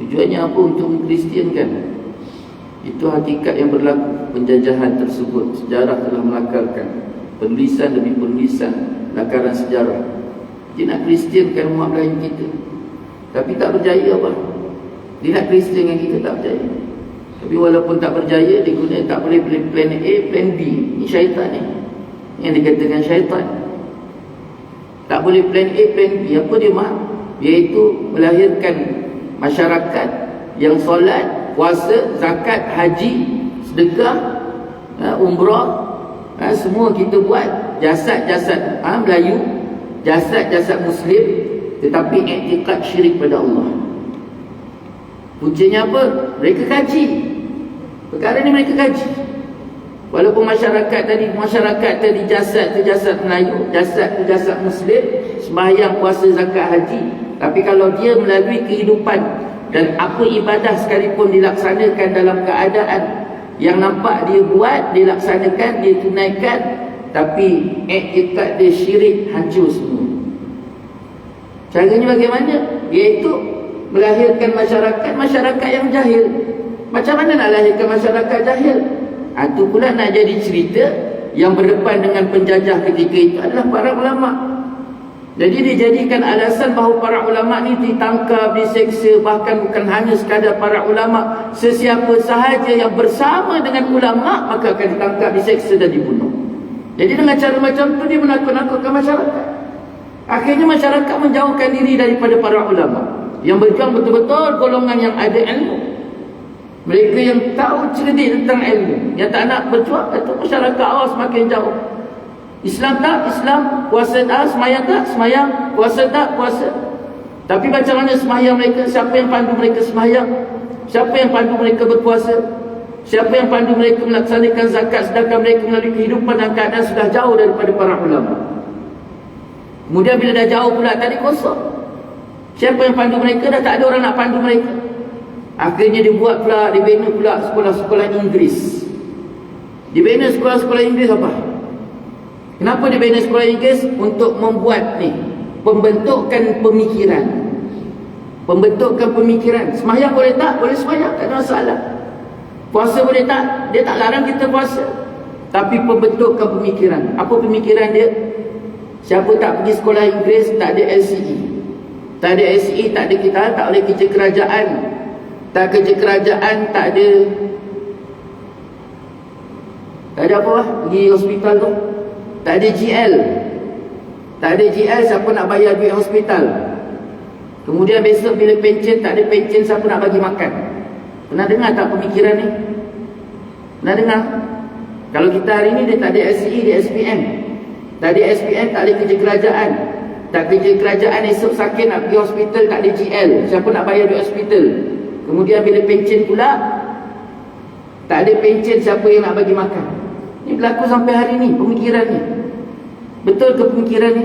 Tujuannya apa? Untuk mengkristiankan. Itu hakikat yang berlaku. Penjajahan tersebut sejarah telah melakarkan penulisan demi penulisan lakaran sejarah. Dia nak kristiankan umat Melayu kita, tapi tak berjaya apa? Dia nak kristiankan kita, tak berjaya. Tapi walaupun tak berjaya, dia guna tak boleh plan A, plan B. Ini syaitan ni, yang dikatakan syaitan. Tak boleh plan A, plan B. Apa dia mahu? Iaitu melahirkan masyarakat yang solat, puasa, zakat, haji, sedekah, umrah, semua kita buat. Jasad-jasad Melayu, jasad-jasad Muslim, tetapi iktikad syirik pada Allah. Puncanya apa? Mereka kaji. Perkara ni mereka kaji. Walaupun masyarakat tadi jasad tu jasad Melayu, jasad tu jasad Muslim, sembahyang, puasa, zakat, haji, tapi kalau dia melalui kehidupan dan apa ibadah sekalipun dilaksanakan dalam keadaan yang nampak dia buat, dilaksanakan, dia tunaikan, tapi iktikad dia syirik, hancur semua. Caranya bagaimana? Iaitu melahirkan masyarakat yang jahil. Macam mana nak lahirkan masyarakat jahil? Itu pula nak jadi cerita yang berdepan dengan penjajah ketika itu adalah para ulama. Jadi dijadikan alasan bahawa para ulama ni ditangkap, diseksa, bahkan bukan hanya sekadar para ulama, sesiapa sahaja yang bersama dengan ulama maka akan ditangkap, diseksa dan dibunuh. Jadi dengan cara macam tu dia menakut-nakutkan masyarakat. Akhirnya masyarakat menjauhkan diri daripada para ulama yang berjuang betul-betul golongan yang ada ilmu. Mereka yang tahu cerdik tentang ilmu, yang tak nak berjuang, itu masyarakat awam semakin jauh. Islam tak, Islam. Puasa tak, semayang tak, semayang. Puasa tak, puasa. Tapi macam mana semayang mereka? Siapa yang pandu mereka semayang? Siapa yang pandu mereka berpuasa? Siapa yang pandu mereka melaksanakan zakat, sedangkan mereka melalui kehidupan dan keadaan sudah jauh daripada para ulama? Kemudian bila dah jauh pula, tadi kosong. Siapa yang pandu mereka? Dah tak ada orang nak pandu mereka. Akhirnya dibuat pula, dibina pula sekolah-sekolah Inggeris. Dibina sekolah-sekolah Inggeris apa? Kenapa dibina sekolah Inggeris? Untuk membuat ni pembentukan pemikiran. Pembentukan pemikiran. Semayang boleh tak? Boleh semayang, tak ada masalah. Puasa boleh tak? Dia tak larang kita puasa. Tapi pembentukan pemikiran. Apa pemikiran dia? Siapa tak pergi sekolah Inggeris, tak ada LCE. Tak ada LCE, tak ada kita, tak boleh kerja kerajaan. Tak kerja kerajaan, tak Tak ada apa lah pergi hospital tu. Tak ada GL. Tak ada GL, siapa nak bayar duit hospital? Kemudian besok bila pencen, tak ada pencen, siapa nak bagi makan? Pernah dengar tak pemikiran ni? Pernah dengar? Kalau kita hari ni dia tak ada SCE, dia SPM. Tak ada SPM, tak ada kerja kerajaan. Tak kerja kerajaan, esok sakit nak pergi hospital, tak ada GL, siapa nak bayar duit hospital? Kemudian bila pencen pula, tak ada pencen, siapa yang nak bagi makan? Ini berlaku sampai hari ni, pemikiran ni. Betul ke pemikiran ni?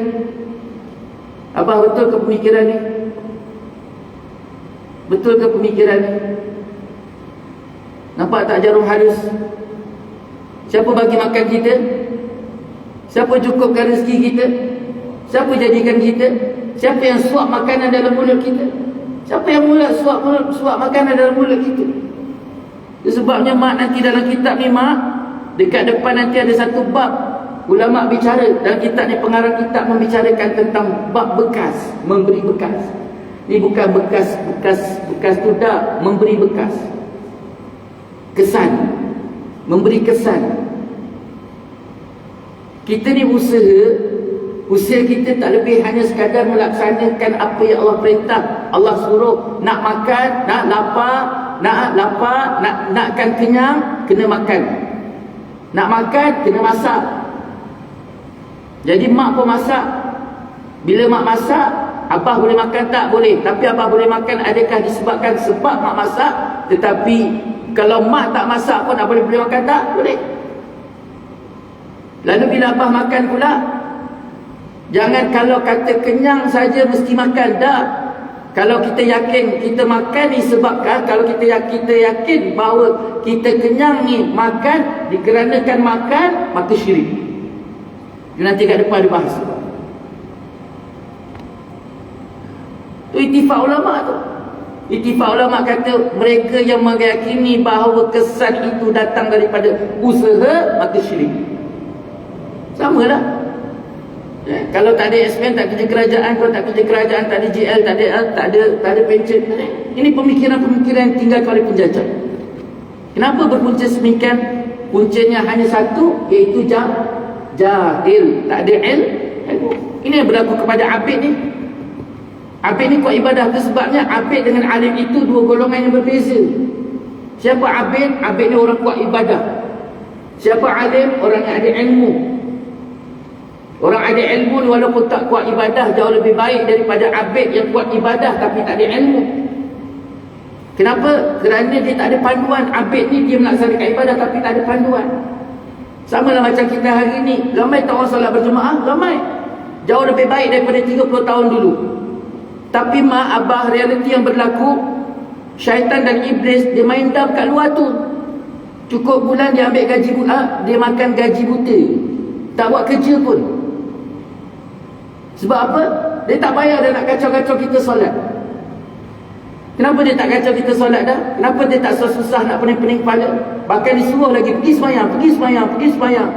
Abah, betul ke pemikiran ni? Betul ke pemikiran ni? Nampak tak jarum halus? Siapa bagi makan kita? Siapa cukupkan rezeki kita? Siapa jadikan kita? Siapa yang suap makanan dalam mulut kita? Siapa yang mula suap makanan dalam mulut kita? Sebabnya mak nanti dalam kitab ni, mak, dekat depan nanti ada satu bab ulama bicara dalam kitab ni, pengarang kitab membicarakan tentang bab bekas, memberi bekas. Ni bukan bekas tu dah, memberi bekas. Kesan, memberi kesan. Kita ni usaha kita tak lebih hanya sekadar melaksanakan apa yang Allah perintah. Allah suruh nak makan, nak lapar, nakkan kenyang, kena makan. Nak makan, kena masak. Jadi mak pun masak. Bila mak masak, abah boleh makan tak? Boleh. Tapi abah boleh makan adakah disebabkan sebab mak masak? Tetapi kalau mak tak masak pun abah boleh makan tak? Boleh. Lalu bila abah makan pula, jangan kalau kata kenyang saja mesti makan. Tak. Kalau kita yakin kita makan disebabkan, kalau kita yakin bahawa kita kenyang ni makan dikarenakan makan, maka syirik. Nanti kat depan dia bahas. Itu ittifaq ulama tu. Ittifaq ulama kata mereka yang meyakini bahawa kesan itu datang daripada usaha, maka syirik. Sama lah. Kalau tak ada SPM, tak kerja kerajaan. Kalau tak kerja kerajaan, tak ada GL, tak ada pencen. Ini pemikiran-pemikiran yang tinggal oleh penjajah. Kenapa berpunca semikian? Puncanya hanya satu, iaitu jahil. Tak ada ilmu. Ini yang berlaku kepada abid ni. Abid ni kuat ibadah. Sebabnya abid dengan alim itu dua golongan yang berbeza. Siapa abid? Abid ni orang kuat ibadah. Siapa alim? Orang yang ada ilmu. Orang ada ilmu walaupun tak kuat ibadah jauh lebih baik daripada abid yang kuat ibadah tapi tak ada ilmu. Kenapa? Kerana dia tak ada panduan. Abid ni dia melaksanakan ibadah tapi tak ada panduan. Sama lah macam kita hari ni. Ramai tak orang solat berjemaah? Ramai. Jauh lebih baik daripada 30 tahun dulu. Tapi mak abah realiti yang berlaku, syaitan dan iblis dia main dam kat luar tu. Cukup bulan dia ambil gaji buta, dia makan gaji buta. Tak buat kerja pun. Sebab apa? Dia tak payah dah nak kacau-kacau kita solat. Kenapa dia tak kacau kita solat dah? Kenapa dia tak susah nak pening-pening kepala? Bahkan disuruh lagi pergi sembahyang.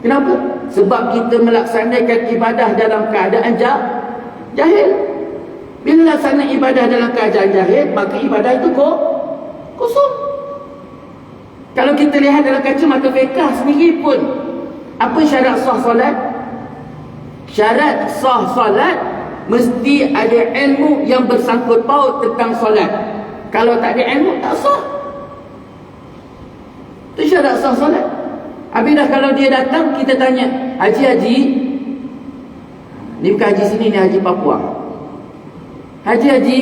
Kenapa? Sebab kita melaksanakan ibadah dalam keadaan jahil. Bila laksana ibadah dalam keadaan jahil, maka ibadah itu kosong. Kalau kita lihat dalam kacamata fiqh sendiri pun, apa syarat sah solat? Syarat sah solat mesti ada ilmu yang bersangkut paut tentang solat. Kalau tak ada ilmu, tak sah. Itu syarat sah solat. Habis dah kalau dia datang, kita tanya, Haji, ni bukan haji sini, ni haji Papua. Haji,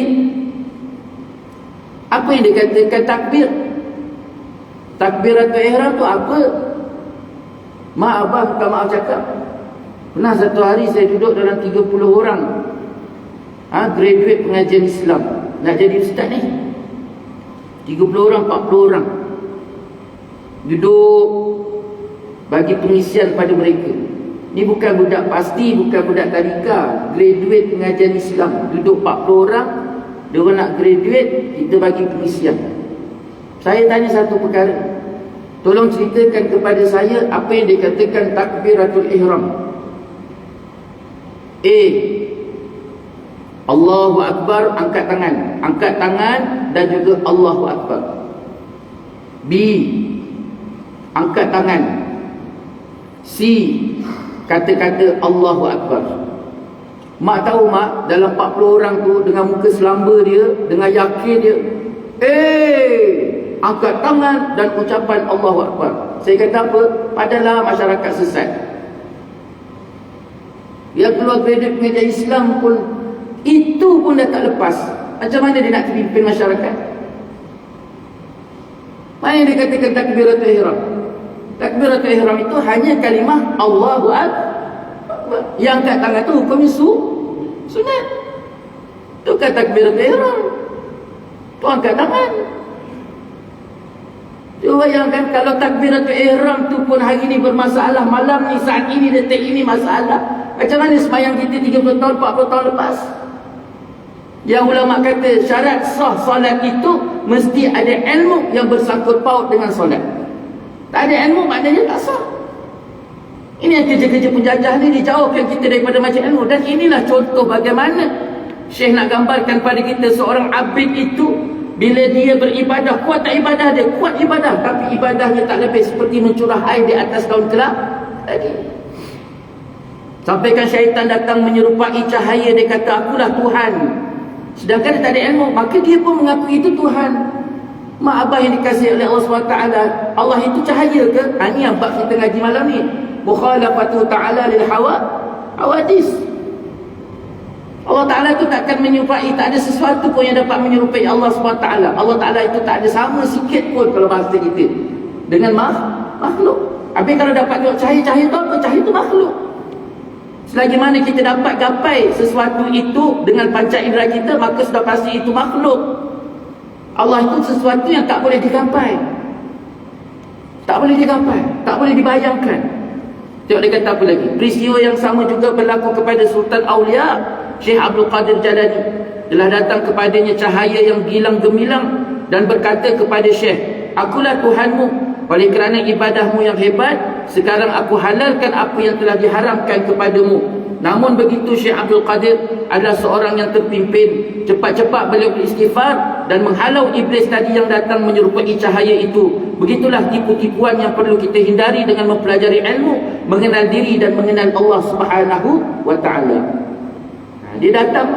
apa yang dikatakan takbir? Takbiratul ihram tu apa? Mak abah bukan maaf cakap. Pernah satu hari saya duduk dalam 30 orang graduate pengajian Islam nak jadi ustaz ni. 30 orang, 40 orang duduk bagi pengisian pada mereka. Ni bukan budak pasti, bukan budak tadika, graduate pengajian Islam. Duduk 40 orang, dia orang nak graduate, kita bagi pengisian. Saya tanya satu perkara, tolong ceritakan kepada saya apa yang dikatakan takbiratul ihram. Allahu Akbar, angkat tangan dan juga Allahu Akbar. B, angkat tangan kata-kata Allahu Akbar. Mak tahu mak, dalam 40 orang tu dengan muka selamba dia, dengan yakin dia, angkat tangan dan ucapan Allahu Akbar. Saya kata apa? Padalah masyarakat sesat. Yang keluar kredit media Islam pun, itu pun dah tak lepas. Macam mana dia nak pimpin masyarakat? Mana dia katakan takbiratul ihram? Takbiratul ihram itu hanya kalimah Allahu Akbar. Yang angkat tangan tu hukum sunat. Tu kan takbiratul ihram. Tu angkat tangan. Cuba bayangkan kalau takbiratul ihram tu pun hari ni bermasalah, malam ni, saat ini, detik ini masalah. Macam mana sembahyang kita 30 tahun, 40 tahun lepas? Yang ulama kata syarat sah solat itu mesti ada ilmu yang bersangkut paut dengan solat. Tak ada ilmu maknanya tak sah. Ini yang kerja-kerja penjajah ni dijauhkan kita daripada macam ilmu. Dan inilah contoh bagaimana Syekh nak gambarkan pada kita seorang abid itu, bila dia beribadah, kuat tak ibadah dia? Kuat ibadah, tapi ibadahnya tak lebih seperti mencurah air di atas daun kelak lagi. Sampaikan syaitan datang menyerupai cahaya, dia kata akulah Tuhan. Sedangkan dia tak ada ilmu, maka dia pun mengaku itu Tuhan. Mak abah yang dikasihi oleh Allah SWT, Allah itu cahaya ke? Ini yang bab kita ngaji malam ni. Mukhalafatu ta'ala lil hawadis. Allah Ta'ala itu takkan menyerupai, tak ada sesuatu pun yang dapat menyerupai Allah SWT. Allah Ta'ala itu tak ada sama sikit pun kalau bahasa kita dengan makhluk. Habis kalau dapat tengok cahaya-cahaya tu apa? Cahaya itu makhluk. Selagi mana kita dapat gapai sesuatu itu dengan panca indera kita, maka sudah pasti itu makhluk. Allah itu sesuatu yang tak boleh digapai. Tak boleh digapai, tak boleh dibayangkan. Tengok dia kata apa lagi. Peristiwa yang sama juga berlaku kepada Sultan Aulia Syekh Abdul Qadir Jalani. Telah datang kepadanya cahaya yang gilang gemilang dan berkata kepada Syekh, akulah Tuhanmu. Oleh kerana ibadahmu yang hebat, sekarang aku halalkan apa yang telah diharamkan kepadamu. Namun begitu, Syekh Abdul Qadir adalah seorang yang terpimpin. Cepat-cepat beliau beristighfar dan menghalau iblis tadi yang datang menyerupai cahaya itu. Begitulah tipu-tipuan yang perlu kita hindari dengan mempelajari ilmu, mengenal diri dan mengenal Allah Subhanahu wa ta'ala. Dia datang,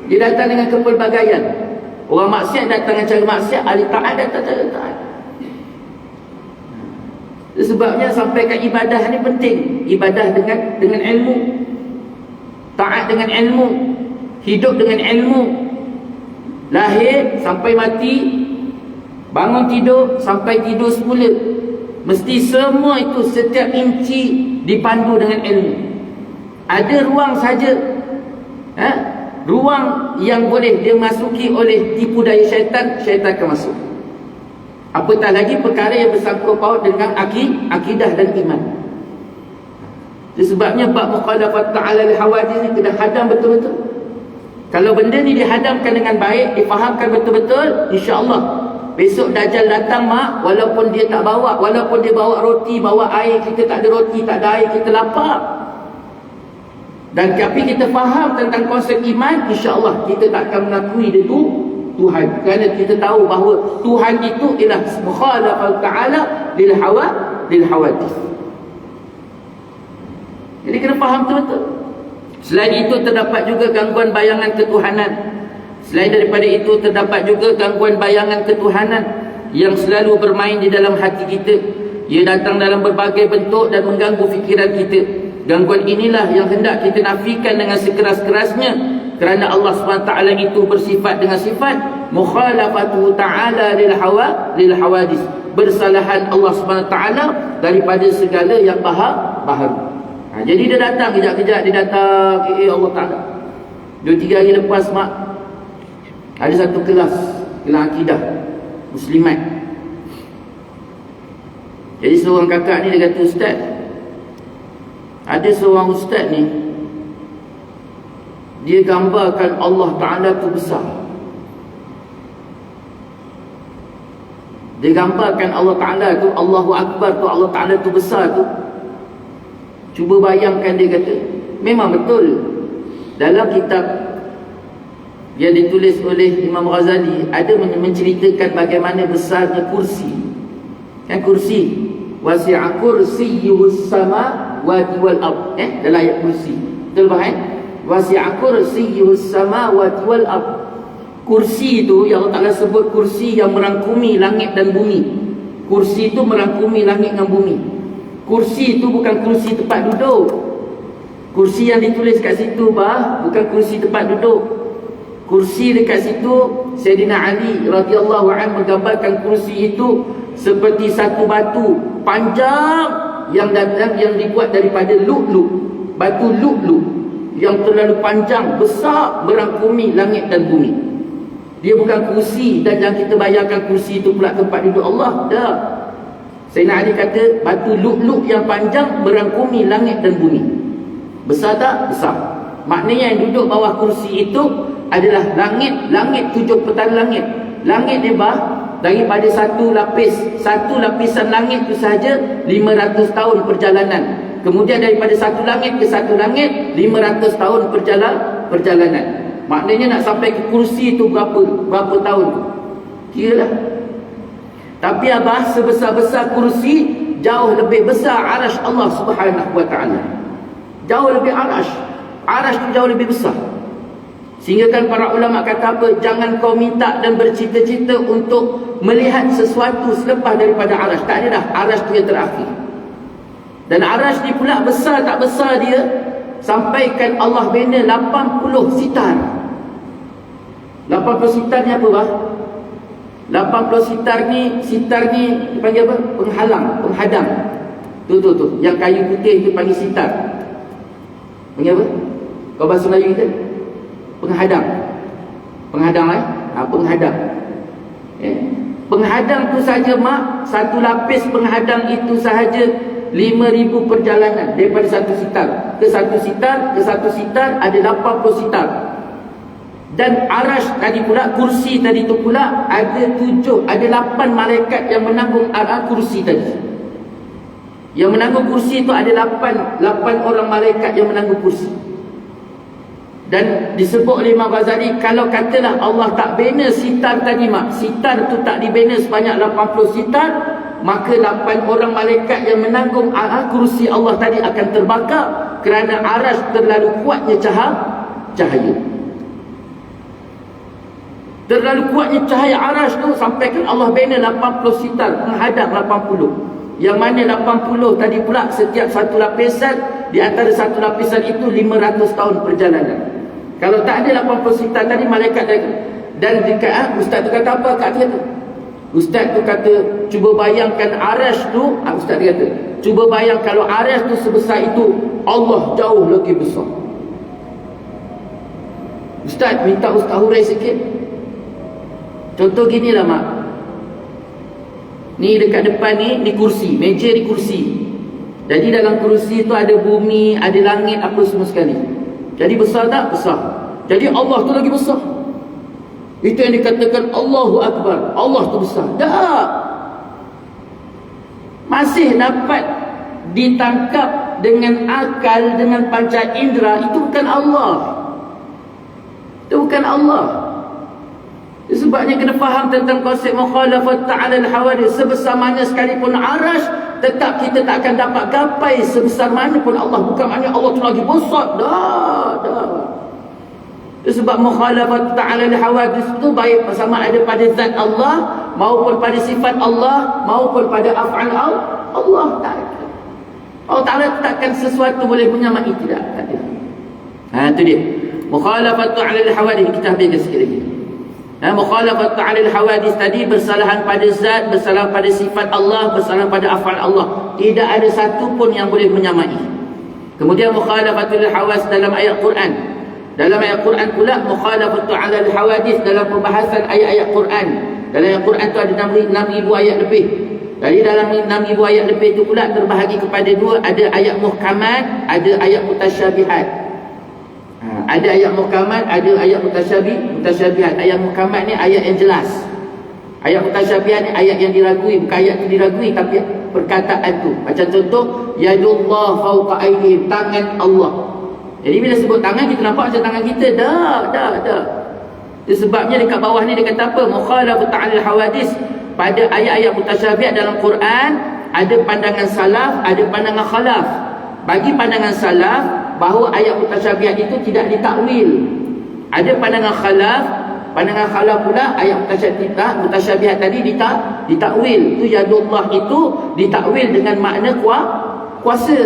dia datang dengan kepelbagaian. Orang maksiat datang dengan cara maksiat, ahli taat datang cara taat. Sebabnya sampaikan ibadah ni penting. Ibadah dengan ilmu, taat dengan ilmu, hidup dengan ilmu. Lahir sampai mati, bangun tidur sampai tidur semula, mesti semua itu setiap inci dipandu dengan ilmu. Ada ruang saja, ruang yang boleh dia masuki oleh tipu daya syaitan, syaitan akan masuk. Apatah lagi perkara yang bersangkut paut dengan akidah dan iman. Sebabnya bab mukhalafat ta'ala al-hawadis ni kena hadam betul-betul. Kalau benda ni dihadamkan dengan baik, difahamkan betul-betul, insya-Allah besok Dajjal datang mak, walaupun dia tak bawa, walaupun dia bawa roti, bawa air, kita tak ada roti, tak ada air, kita lapar. Dan tapi kita faham tentang konsep iman, insya-Allah kita tak akan mengakui dia tu Tuhan, kerana kita tahu bahawa Tuhan itu ialah mukhalafat ta'ala lil hawadis. Jadi kena faham betul-betul. Selain itu terdapat juga gangguan bayangan ketuhanan. Selain daripada itu terdapat juga gangguan bayangan ketuhanan yang selalu bermain di dalam hati kita. Ia datang dalam berbagai bentuk dan mengganggu fikiran kita. Gangguan inilah yang hendak kita nafikan dengan sekeras-kerasnya, kerana Allah SWT itu bersifat dengan sifat mukhalafatu ta'ala lil hawadis, bersalahan Allah SWT daripada segala yang baharu. Jadi dia datang kejap-kejap, dia datang Allah Ta'ala. 2-3 hari lepas mak, ada satu kelas akidah Muslimat. Jadi seorang kakak ni dia kata, ustaz, ada seorang ustaz ni, dia gambarkan Allah Ta'ala tu besar. Dia gambarkan Allah Ta'ala tu, Allahu Akbar tu, Allah Ta'ala tu besar tu. Cuba bayangkan, dia kata, memang betul. Dalam kitab yang ditulis oleh Imam Ghazali, ada menceritakan bagaimana besarnya kursi. Kan kursi wasi'a kursiyyuhus samawati wal ard. Dalam ayat kursi. Betul faham? Wasi'a kursiyyuhus samawati wal ard. Kursi itu yang Allah Ta'ala sebut kursi yang merangkumi langit dan bumi. Kursi itu merangkumi langit dan bumi. Kursi itu bukan kursi tempat duduk. Kursi yang ditulis kat situ bukan kursi tempat duduk. Kursi dekat situ Sayyidina Ali radhiyallahu anhu menggambarkan kursi itu seperti satu batu panjang yang dibuat daripada lu'lu'. Batu lu'lu' yang terlalu panjang, besar, merangkumi langit dan bumi. Dia bukan kursi, dan jangan kita bayangkan kursi itu pula tempat duduk Allah. Dah. Sayyidina Ali kata batu lu'lu' yang panjang merangkumi langit dan bumi. Besar tak? Besar. Maknanya yang duduk bawah kursi itu adalah langit 7 petala langit. Langit ni daripada satu lapisan langit itu sahaja 500 tahun perjalanan. Kemudian daripada satu langit ke satu langit 500 tahun perjalanan. Maknanya nak sampai ke kursi itu berapa tahun? Kira lah. Tapi sebesar-besar kursi, jauh lebih besar arash Allah Subhanahu wa ta'ala. Jauh lebih arash. Arash itu jauh lebih besar. Sehingga kan para ulama kata apa? Jangan kau minta dan bercita-cita untuk melihat sesuatu selepas daripada arash. Tak ada dah. Arash itu yang terakhir. Dan arash ni pula besar tak besar dia, sampaikan Allah bina 80 sitar. 80 sitar ni apa 80 sitar ni dipanggil apa? Penghadang. Tu. Yang kayu putih tu panggil sitar. Panggil apa? Kau bahasa Melayu kita? Penghadang. Penghadang. Penghadang tu saja satu lapis penghadang itu sahaja 5,000 perjalanan daripada satu sitar ke satu sitar ada 80 sitar. Dan arash tadi pula, kursi tadi tu pula ada 8 malaikat yang menanggung kursi tadi. Yang menanggung kursi itu ada 8 orang malaikat yang menanggung kursi. Dan disebut oleh Imam Ghazali, kalau katalah Allah tak bina sitar tadi sitar tu tak dibina sebanyak 80 sitar, maka 8 orang malaikat yang menanggung kursi Allah tadi akan terbakar kerana arash terlalu kuatnya cahaya. Terlalu kuatnya cahaya arash tu sampaikan Allah bina 80 sitar, menghadap 80. Yang mana 80 tadi pula setiap satu lapisan, di antara satu lapisan itu 500 tahun perjalanan. Kalau tak ada 80 sitar tadi, malaikat dan dekat ustaz tu kata apa kat dia tu? Ustaz tu kata, cuba bayangkan arash tu, ustaz dia kata, cuba bayang kalau arash tu sebesar itu, Allah jauh lagi besar. Ustaz minta ustaz hurai sikit. Contoh gini lah mak. Ni dekat depan ni kursi, meja di kursi. Jadi dalam kursi tu ada bumi, ada langit, apa semua sekali. Jadi besar tak? Besar. Jadi Allah tu lagi besar. Itu yang dikatakan Allahu Akbar. Allah tu besar. Tak. Masih dapat ditangkap dengan akal, dengan panca indera. Itu bukan Allah. Itu bukan Allah. Sebabnya kena faham tentang konsep mukhalafat ta'ala al-hawadith. Sebesar mana sekalipun arash, tetap kita tak akan dapat gapai sebesar mana pun Allah. Bukan maknanya Allah tu lagi besar. Dah. Sebab mukhalafat ta'ala al-hawadith itu baik sama ada pada zat Allah, maupun pada sifat Allah, maupun pada af'al Allah. Allah Ta'ala takkan sesuatu boleh menyamai, tidak. Itu dia. Mukhalafat ta'ala al-hawadith. Kita habiskan sikit lagi. Mukhalafat ta'ala al-hawadith tadi bersalahan pada zat, bersalahan pada sifat Allah, bersalahan pada af'al Allah. Tidak ada satu pun yang boleh menyamai. Kemudian mukhalafatul hawadith dalam ayat Quran. Dalam ayat Quran pula mukhalafat ta'ala al-hawadith dalam pembahasan ayat-ayat Quran. Dalam ayat Quran tu ada 6,000 ayat lebih. Dari dalam 6,000 ayat lebih itu pula terbahagi kepada dua. Ada ayat muhkamat, ada ayat mutasyabihat. Ada ayat muhkamat, ada ayat mutasyabihat. Ayat muhkamat ni ayat yang jelas. Ayat mutasyabihat ni ayat yang diragui. Bukan ayat tu diragui, tapi perkataan tu. Macam contoh, yadullah fawqa aydihim, tangan Allah. Jadi bila sebut tangan, kita nampak macam tangan kita. Dah. Itu sebabnya dekat bawah ni dia kata apa? Mukhalafat ta'ala al-hawadith pada ayat-ayat mutasyabihat dalam Quran ada pandangan salaf, ada pandangan khalaf. Bagi pandangan salaf, bahawa ayat mutasyabihat itu tidak ditakwil. Ada pandangan khalaf pula ayat mutasyabihat tadi ditakwil. Itu yadullah itu ditakwil dengan makna kuasa.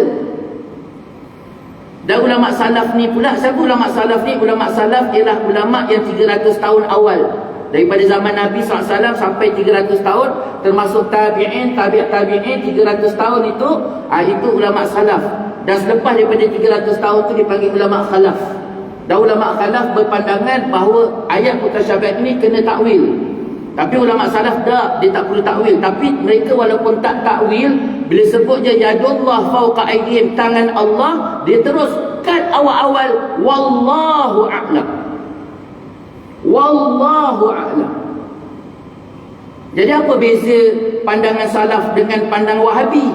Dan ulama salaf ni pula, siapa ulama salaf ni? Ulama salaf ialah ulama yang 300 tahun awal, daripada zaman Nabi SAW sampai 300 tahun, termasuk tabi'in, tabi'in 300 tahun itu ulama salaf. Dan selepas daripada 300 tahun itu dipanggil ulama khalaf. Dan ulama khalaf berpandangan bahawa ayat mutasyabihat ini kena takwil. Tapi ulama salaf dia tak perlu takwil. Tapi mereka walaupun tak takwil, bila sebut je yadullah fawqa aydihim, tangan Allah, dia teruskan awal-awal wallahu a'lam. Wallahu a'lam. Jadi apa beza pandangan salaf dengan pandang Wahabi?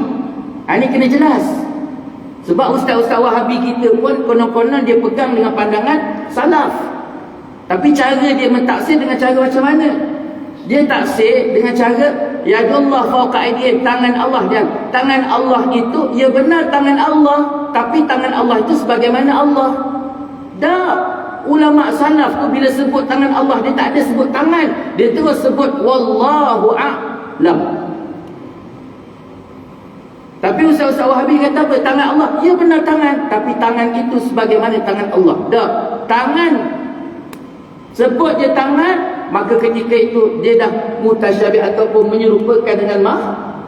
Ini kena jelas. Sebab ustaz-ustaz Wahabi kita pun konon-konon dia pegang dengan pandangan salaf. Tapi cara dia mentaksir dengan cara macam mana? Dia taksir dengan cara yadullah fawqa aydihim, tangan Allah. Dan tangan Allah itu, ya benar tangan Allah, tapi tangan Allah itu sebagaimana Allah. Dah ulama salaf tu bila sebut tangan Allah, dia tak ada sebut tangan, dia terus sebut wallahu a'lam. Tapi ustaz-ustaz Wahabi kata apa? Tangan Allah, ya benar tangan, tapi tangan itu sebagaimana tangan Allah. Dah, tangan, sebut je tangan, maka ketika itu dia dah mutasyabih ataupun menyerupakan dengan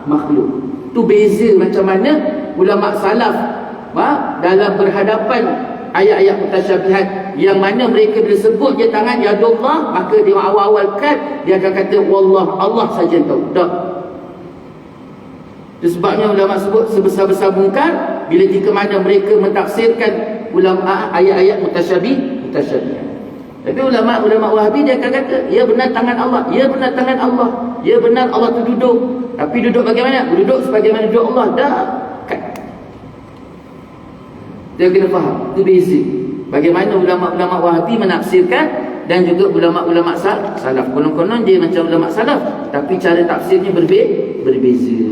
makhluk. Tu beza macam mana ulama salaf dalam berhadapan ayat-ayat mutasyabihat, yang mana mereka bila sebut je tangan yadullah, maka dia awal-awal dia akan kata wallah, Allah saja tahu. Dah. Itu sebabnya ulama sebut sebesar-besar mungkar bila jika mana mereka mentafsirkan ulama ayat-ayat mutasyabihat. Tapi ulama Wahabi dia akan kata, ya benar tangan Allah, ya benar tangan Allah, ya benar Allah tu duduk. Tapi duduk bagaimana? Duduk sebagaimana duduk Allah. Dah. Dia kena faham. Itu beza. Bagaimana ulama-ulama Wahabi menafsirkan dan juga ulama-ulama salaf. Konon-konon dia macam ulama salaf, tapi cara tafsirnya berbeza.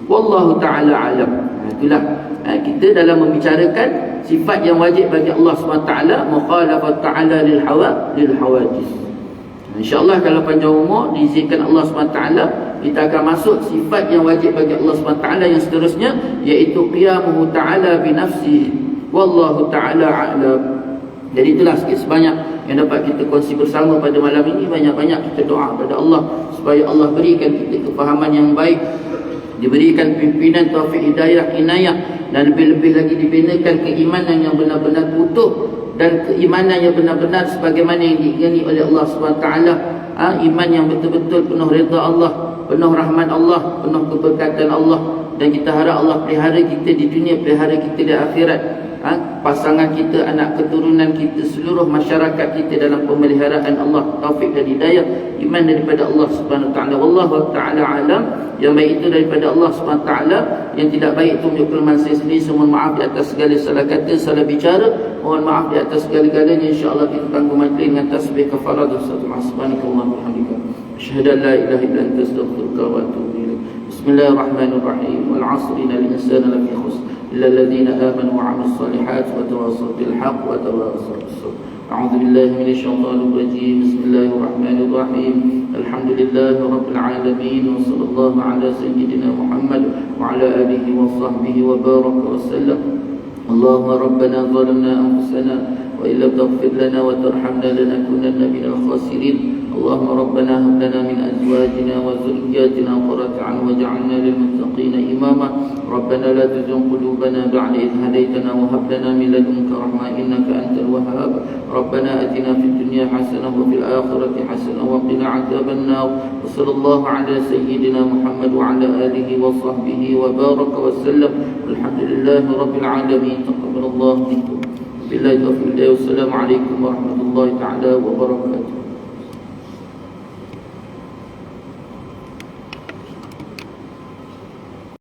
Wallahu ta'ala alam. Itulah kita dalam membicarakan sifat yang wajib bagi Allah SWT, mukhalafat ta'ala lil hawadis. InsyaAllah kalau panjang umur diizinkan Allah SWT, kita akan masuk sifat yang wajib bagi Allah SWT yang seterusnya, iaitu qiyamuhu ta'ala binafsihi wallahu ta'ala a'lam. Jadi itulah sikit sebanyak yang dapat kita kongsi bersama pada malam ini. Banyak-banyak kita doa kepada Allah supaya Allah berikan kita kefahaman yang baik, diberikan pimpinan taufik hidayah inayah, dan lebih-lebih lagi dibinakan keimanan yang benar-benar utuh dan keimanan yang benar-benar sebagaimana yang diingini oleh Allah SWT. Iman yang betul-betul penuh redha Allah, penuh rahmat Allah, penuh keberkatan Allah. Dan kita harap Allah pelihara kita di dunia, pelihara kita di akhirat. Pasangan kita, anak keturunan kita, seluruh masyarakat kita dalam pemeliharaan Allah, taufik dan hidayah, iman daripada Allah Subhanahu wa taala. Wallahu taala alam. Yang baik itu daripada Allah Subhanahu wa taala, yang tidak baik itu menunjuk kelemahan saya sendiri. Mohon maaf di atas segala salah kata, salah bicara. Mohon maaf di atas segala-galanya. Insya-Allah kita tangguh majlis dengan tasbih kafarah dan subhanakallahumma wa bihamdika, asyhadu an la ilaha illa anta, astaghfiruka wa atubu ilaik. Bismillahirrahmanirrahim. Wal 'asri innal insana lafi khusr إلا الذين آمنوا وعملوا الصالحات وتواصوا بالحق وتواصوا بالصبر. أعوذ بالله من الشيطان الرجيم. بسم الله الرحمن الرحيم. الحمد لله رب العالمين، وصلى الله على سيدنا محمد وعلى آله وصحبه وبارك وسلم. اللهم ربنا ظلمنا أنفسنا وإن لم تغفر لنا وترحمنا لنكونن من الخاسرين. اللهم ربنا هب لنا من أزواجنا وذرياتنا قرة أعين واجعلنا للمتقين إماما. ربنا لا تزغ قلوبنا بعد إذ هديتنا وهب لنا من لدنك رحمة إنك أنت الوهاب. ربنا آتنا في الدنيا حسنة وفي الآخرة حسنة وقنا عذاب النار. وصلى الله على سيدنا محمد وعلى آله وصحبه وبارك وسلم. والحمد لله رب العالمين. تقبل الله منكم. بالله التوفيق. والسلام عليكم ورحمة الله تعالى وبركاته.